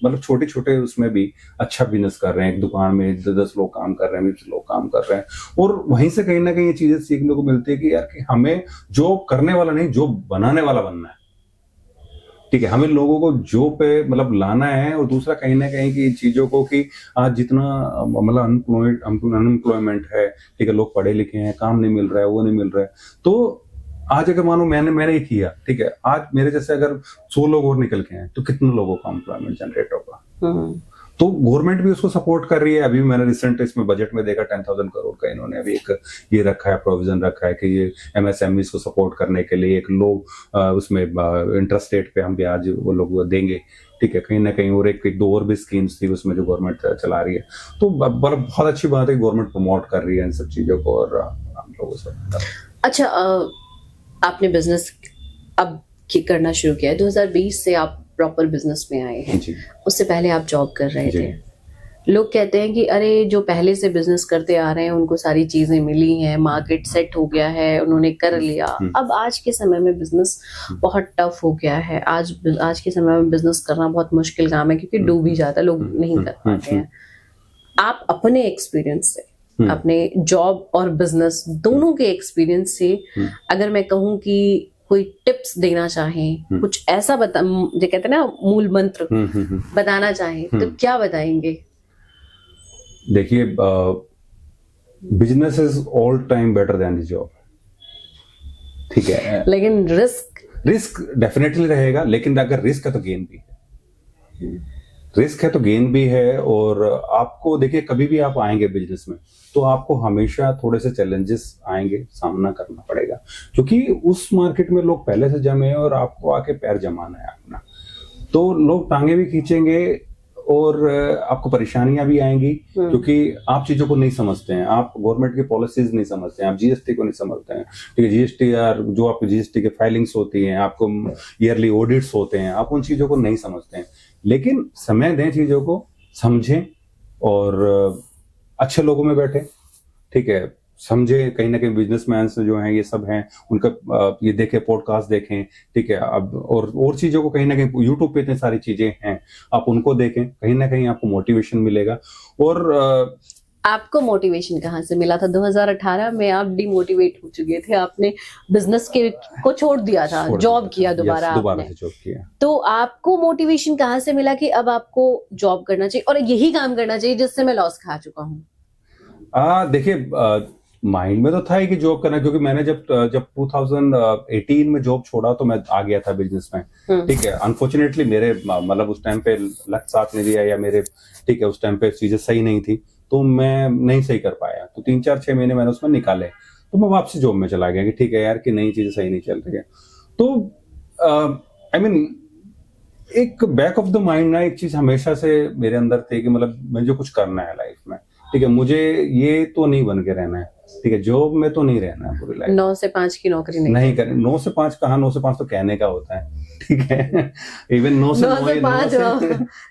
B: मतलब छोटे छोटे उसमें भी अच्छा बिजनेस कर रहे हैं। एक दुकान में 10 लोग काम कर रहे हैं, 20 लोग काम कर रहे हैं। और वहीं से कहीं ना कहीं ये चीजें सीखने को मिलती है कि यार कि हमें जो करने वाला नहीं, जो बनाने वाला बनना है, ठीक है। हमें लोगों को जो पे मतलब लाना है। और दूसरा कहीं ना कहीं की चीजों को कि आज जितना मतलब अनएम्प्लॉयमेंट है, ठीक है, लोग पढ़े लिखे हैं, काम नहीं मिल रहा है, वो नहीं मिल रहा है। तो आज अगर मानो मैंने ही किया, ठीक है, आज मेरे जैसे अगर 100 लोग और निकल के हैं तो कितने लोगों का एम्प्लॉयमेंट जनरेट होगा। तो गवर्नमेंट भी उसको सपोर्ट कर रही है। अभी मैंने रिसेंट इसमें बजट में देखा 10,000 करोड़ का इन्होंने अभी एक ये रखा है, प्रोविजन रखा है कि ये एमएसएमईज को सपोर्ट करने के लिए एक लो उसमें इंटरेस्ट रेट पे हम ब्याज वो लोग देंगे, ठीक है, कहीं ना कहीं। और एक 2 और भी स्कीम्स थी उसमें जो गवर्नमेंट चला रही है। तो बहुत अच्छी बात है, गवर्नमेंट प्रमोट कर रही है इन सब चीजों को। और हम लोगों से
A: अच्छा, आपने बिजनेस अब करना शुरू किया है 2020 से, आप प्रॉपर बिजनेस में आए हैं। उससे पहले आप जॉब कर रहे थे। लोग कहते हैं कि अरे जो पहले से बिजनेस करते आ रहे हैं उनको सारी चीजें मिली हैं, मार्केट सेट हो गया है, उन्होंने कर लिया। अब आज के समय में बिजनेस बहुत टफ हो गया है। आज के समय में बिजनेस करना बहुत मुश्किल काम है क्योंकि डूब ही जाता, लोग नहीं कर पाते हैं। आप अपने एक्सपीरियंस से, अपने जॉब और बिजनेस दोनों के एक्सपीरियंस से अगर मैं कहूँ कि कोई टिप्स देना चाहें, कुछ ऐसा जो कहते हैं ना मूल मंत्र बताना चाहें, तो क्या बताएंगे?
B: देखिए business is all time better than the job, ठीक है,
A: लेकिन रिस्क
B: डेफिनेटली रहेगा। लेकिन अगर रिस्क है तो गेन भी है, रिस्क है तो गेन भी है। और आपको देखिए कभी भी आप आएंगे बिजनेस में तो आपको हमेशा थोड़े से चैलेंजेस आएंगे, सामना करना पड़ेगा, क्योंकि उस मार्केट में लोग पहले से जमे हैं और आपको आके पैर जमाना है अपना। तो लोग टांगे भी खींचेंगे और आपको परेशानियां भी आएंगी क्योंकि आप चीजों को नहीं समझते हैं, आप गवर्नमेंट की पॉलिसीज नहीं समझते हैं, आप जीएसटी को नहीं समझते हैं, ठीक है। जीएसटी यार जो आपको जीएसटी के फाइलिंग्स होती हैं, आपको ईयरली ऑडिट्स होते हैं, आप उन चीजों को नहीं समझते हैं। लेकिन समय दें चीजों को, समझें और अच्छे लोगों में बैठे, ठीक है। समझे, कहीं ना कहीं बिजनेसमैन जो हैं ये सब हैं, उनका ये देखें, पॉडकास्ट देखें, ठीक है। अब और चीजों को कहीं ना कहीं यूट्यूब पे इतनी सारी चीजें हैं, आप उनको देखें, कहीं ना कहीं आपको मोटिवेशन मिलेगा। और
A: आपको मोटिवेशन कहाँ से मिला था? 2018 में आप डिमोटिवेट हो चुके थे, आपने बिजनेस को छोड़ दिया था, जॉब किया दोबारा
B: से जॉब किया।
A: तो आपको मोटिवेशन कहाँ से मिला कि अब आपको जॉब करना चाहिए और यही काम करना चाहिए जिससे मैं लॉस खा चुका हूँ?
B: देखिए, माइंड में तो था ही कि जॉब करना, क्योंकि मैंने जब 2018 में जॉब छोड़ा तो मैं आ गया था बिजनेस में, ठीक है। अनफॉर्चुनेटली मेरे मतलब उस टाइम पे लक साथ नहीं दिया, या मेरे, ठीक है, उस टाइम पे चीजें सही नहीं थी तो मैं नहीं सही कर पाया। तो 3-4-6 महीने मैंने उसमें निकाले, तो मैं वापसी जॉब में चला गया कि ठीक है यार कि नई चीजें सही नहीं चल रही है। तो आई मीन एक बैक ऑफ द माइंड ना एक चीज हमेशा से मेरे अंदर थी कि मतलब मुझे कुछ करना है लाइफ में, ठीक है। मुझे ये तो नहीं बन के रहना है, ठीक है। जॉब में तो नहीं रहना है पूरी लाइफ।
A: 9 से 5 की नौकरी
B: नहीं करनी। 9 से 5 कहाँ, 9 से 5 तो कहने का होता है, ठीक है। इवन 9 से 5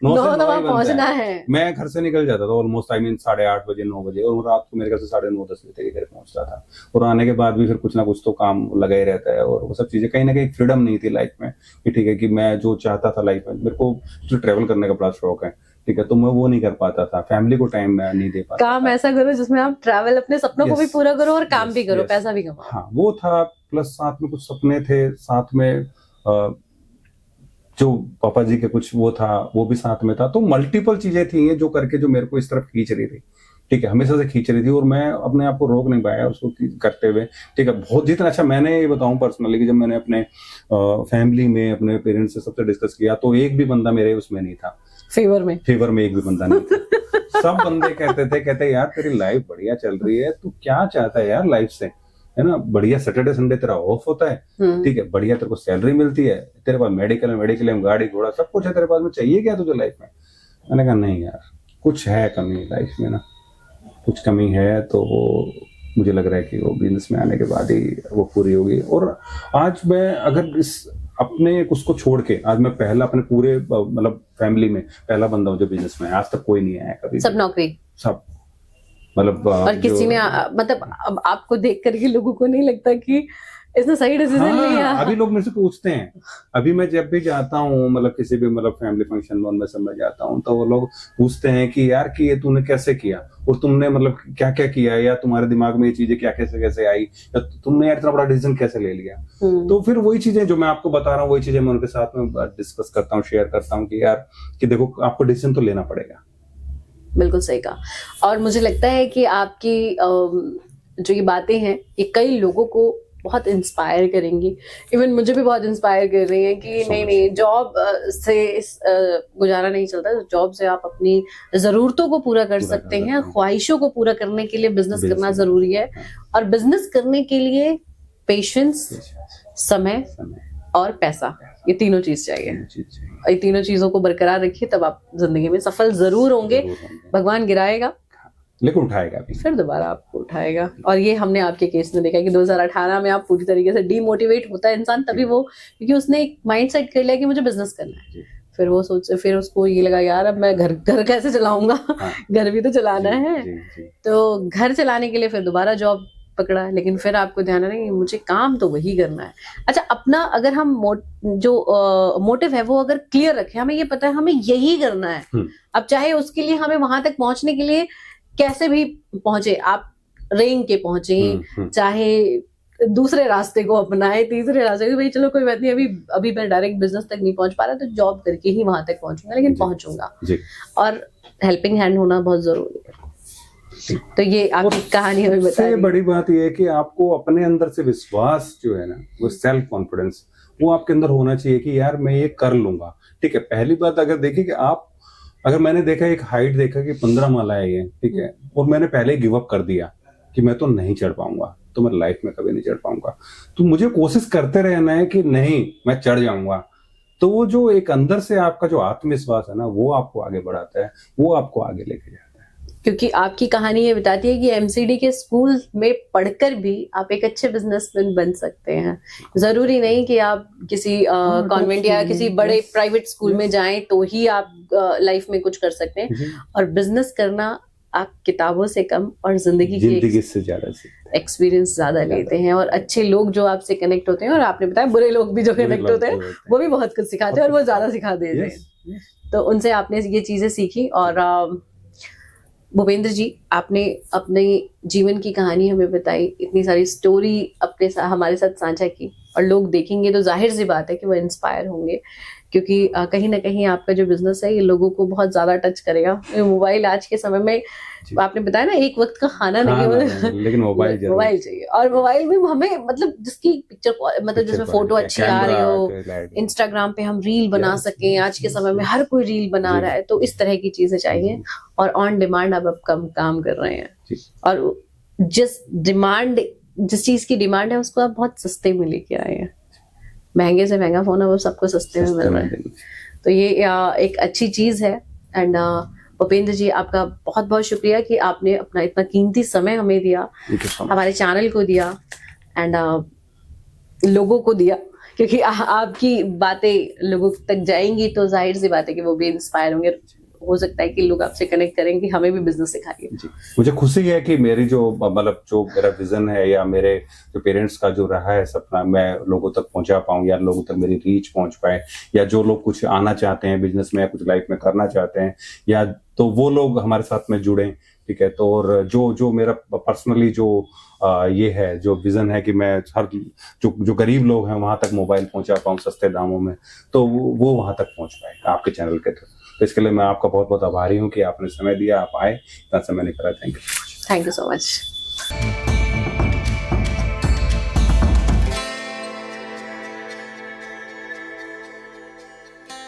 A: पहुंचना है।
B: मैं घर से निकल जाता था ऑलमोस्ट, आई मीन 8:30 बजे, 9 बजे, और रात को मेरे घर से 9:30-10 बजे तक घर पहुंचता था। और आने के बाद भी फिर कुछ ना कुछ तो काम लगा ही रहता है, और वो सब चीजें कहीं ना कहीं फ्रीडम नहीं थी लाइफ में कि ठीक है कि मैं जो चाहता था लाइफ में, मेरे को ट्रेवल करने का बड़ा शौक है, ठीक है, तो मैं वो नहीं कर पाता था, फैमिली को टाइम नहीं दे पाता।
A: काम ऐसा करो जिसमें आप ट्रैवल, अपने सपनों को भी पूरा करो और काम भी करो, पैसा भी कमाओ।
B: हाँ, वो था। प्लस साथ में कुछ सपने थे, साथ में जो पापा जी के कुछ वो था, वो भी साथ में था। तो मल्टीपल चीजें थी जो करके जो मेरे को इस तरफ खींच रही थी, ठीक है, हमेशा से खींच रही थी, और मैं अपने आप को रोक नहीं पाया उसको करते हुए, ठीक है। बहुत जितना अच्छा मैंने ये बताऊं पर्सनली कि जब मैंने अपने फैमिली में अपने पेरेंट्स से सबसे डिस्कस किया तो एक भी बंदा मेरे उसमें नहीं था, फेवर में एक भी बंदा नहीं था। सब बंदे कहते यार तेरी लाइफ बढ़िया चल रही है, तू क्या चाहता है यार लाइफ से, है ना, बढ़िया सैटरडे संडे तेरा ऑफ होता है, ठीक है, बढ़िया तेरे को सैलरी मिलती है, तेरे पास मेडिकल गाड़ी घोड़ा सब कुछ है तेरे पास में, चाहिए क्या तुझे लाइफ में? मैंने कहा नहीं यार, कुछ है कमी लाइफ में ना, कुछ कमी है। तो वो मुझे लग रहा है कि वो बिजनेस में आने के बाद ही वो पूरी होगी। और आज मैं अगर इस अपने उसको छोड़ के, आज मैं पहला अपने पूरे मतलब फैमिली में पहला बंदा हूँ जो बिजनेस में, आज तक कोई नहीं आया कभी,
A: सब नौकरी, सब
B: मतलब।
A: और किसी ने मतलब अब आपको देख करके लोगों को नहीं लगता कि इसने सही डिसीजन लिया?
B: अभी लोग मेरे से पूछते हैं, अभी मैं जब भी जाता हूँ मतलब किसी भी मतलब फैमिली फंक्शन में उनमें सब में जाता हूँ, तो वो लोग पूछते हैं कि यार कि ये तूने कैसे किया, और तुमने मतलब क्या क्या किया, या तुम्हारे दिमाग में ये चीजें क्या कैसे आई, या तुमने यार इतना बड़ा डिसीजन कैसे ले लिया। तो फिर वही चीजें जो मैं आपको बता रहा हूँ, वही चीजें मैं उनके साथ में डिस्कस करता हूँ, शेयर करता हूँ कि यार कि देखो आपको डिसीजन तो लेना पड़ेगा।
A: बिल्कुल सही कहा। और मुझे लगता है कि आपकी जो ये बातें हैं ये कई लोगों को बहुत इंस्पायर करेंगी, इवन मुझे भी बहुत इंस्पायर कर रही है कि नहीं जॉब से गुजारा नहीं चलता, जॉब से आप अपनी ज़रूरतों को पूरा कर सकते हैं, ख्वाहिशों को पूरा करने के लिए बिजनेस करना जरूरी है। और बिजनेस करने के लिए पेशेंस, समय और पैसा, ये तीनों चीज चाहिए। ये तीनों चीजों को बरकरार रखिए, तब आप जिंदगी में सफल जरूर होंगे। भगवान गिराएगा
B: लेकिन उठाएगा भी,
A: फिर दोबारा आपको उठाएगा। और ये हमने आपके केस में देखा कि 2018 में आप पूरी तरीके से डीमोटिवेट होता है इंसान तभी वो, क्योंकि उसने एक माइंड सेट कर लिया कि मुझे बिजनेस करना है। फिर वो सोचे, फिर उसको ये लगा यार अब मैं घर कैसे चलाऊंगा, घर भी तो चलाना है। तो घर चलाने के लिए फिर दोबारा जॉब पकड़ा, लेकिन फिर आपको ध्यान है कि मुझे काम तो वही करना है। अच्छा, अपना अगर हम जो मोटिव है वो अगर क्लियर रखें, हमें ये पता है हमें यही करना है, अब चाहे उसके लिए हमें वहां तक पहुंचने के लिए कैसे भी पहुंचे, आप रेंग के पहुंचे, चाहे दूसरे रास्ते को अपनाए, तीसरे रास्ते को, भाई चलो कोई बात नहीं, अभी मैं डायरेक्ट बिजनेस तक नहीं पहुंच पा रहा तो जॉब करके ही वहां तक पहुंचूंगा, लेकिन पहुंचूंगा। और हेल्पिंग हैंड होना बहुत जरूरी है। तो ये आपकी कहानी हमें बताइए।
B: सबसे बड़ी बात ये है कि आपको अपने अंदर से विश्वास जो है ना, वो सेल्फ कॉन्फिडेंस, वो आपके अंदर होना चाहिए कि यार मैं ये कर लूंगा। ठीक है, पहली बात अगर देखिए कि आप, अगर मैंने देखा एक हाइट देखा कि 15 माला है ये, ठीक है, और मैंने पहले ही गिव अप कर दिया कि मैं तो नहीं चढ़ पाऊंगा, तो मैं लाइफ में कभी नहीं चढ़ पाऊंगा। तो मुझे कोशिश करते रहना है कि नहीं मैं चढ़ जाऊंगा, तो वो जो एक अंदर से आपका जो आत्मविश्वास है ना, वो आपको आगे बढ़ाता है, वो आपको आगे लेके जाता है।
A: क्योंकि आपकी कहानी ये बताती है कि एमसीडी के स्कूल में पढ़कर भी आप एक अच्छे बिजनेसमैन बन सकते हैं। जरूरी नहीं कि आप किसी कॉन्वेंट या किसी बड़े प्राइवेट स्कूल में जाएं तो ही आप लाइफ में कुछ कर सकते हैं। और बिजनेस करना आप किताबों से कम और जिंदगी
B: से ज्यादा
A: एक्सपीरियंस ज्यादा लेते हैं, और अच्छे लोग जो आपसे कनेक्ट होते हैं, और आपने बताया बुरे लोग भी जो कनेक्ट होते हैं वो भी बहुत कुछ सिखाते हैं और वो ज्यादा सिखा देते हैं। तो उनसे आपने ये चीजें सीखी। और भूपेंद्र जी, आपने अपने जीवन की कहानी हमें बताई, इतनी सारी स्टोरी अपने हमारे साथ साझा की, और लोग देखेंगे तो जाहिर सी बात है कि वो इंस्पायर होंगे, क्योंकि कहीं ना कहीं आपका जो बिजनेस है ये लोगों को बहुत ज्यादा टच करेगा। मोबाइल आज के समय में आपने बताया ना, एक वक्त का खाना नहीं है,
B: लेकिन मोबाइल
A: चाहिए। और मोबाइल में हमें मतलब जिसकी पिक्चर मतलब जिसमें फोटो अच्छी आ रही हो, इंस्टाग्राम पे हम रील बना सकें, आज के समय में हर कोई रील बना रहा है, तो इस तरह की चीजें चाहिए। और ऑन डिमांड अब कम काम कर रहे हैं, और जिस चीज की डिमांड है उसको आप बहुत सस्ते में लेके आए हैं। महंगे से महंगा फोन अब सबको सस्ते में मिल रहा है, तो ये एक अच्छी चीज है। एंड भूपेंद्र जी, आपका बहुत बहुत शुक्रिया कि आपने अपना इतना कीमती समय हमें दिया, हमारे चैनल को दिया, एंड लोगों को दिया, क्योंकि आपकी बातें लोगों तक जाएंगी तो जाहिर सी बात है कि वो भी इंस्पायर होंगे। हो सकता है कि लोग आपसे कनेक्ट करेंगे, हमें भी बिजनेस सिखाइए।
B: मुझे खुशी है कि मेरी जो मतलब जो मेरा विजन है, या मेरे जो पेरेंट्स का जो रहा है सपना, मैं लोगों तक पहुंचा पाऊं, या लोगों तक मेरी रीच पहुंच पाए, या जो लोग कुछ आना चाहते हैं बिजनेस में या कुछ लाइफ में करना चाहते हैं, या तो वो लोग हमारे साथ में जुड़े। ठीक है, तो और जो मेरा पर्सनली जो ये है, जो विजन है कि मैं हर जो गरीब लोग हैं वहां तक मोबाइल पहुंचा पाऊं सस्ते दामों में, तो वो वहां तक पहुंच पाए आपके चैनल के थ्रू। तो इसके लिए मैं आपका बहुत बहुत आभारी हूँ कि आपने समय दिया, आप आए, इतना समय निकाला। Thank you
A: so much.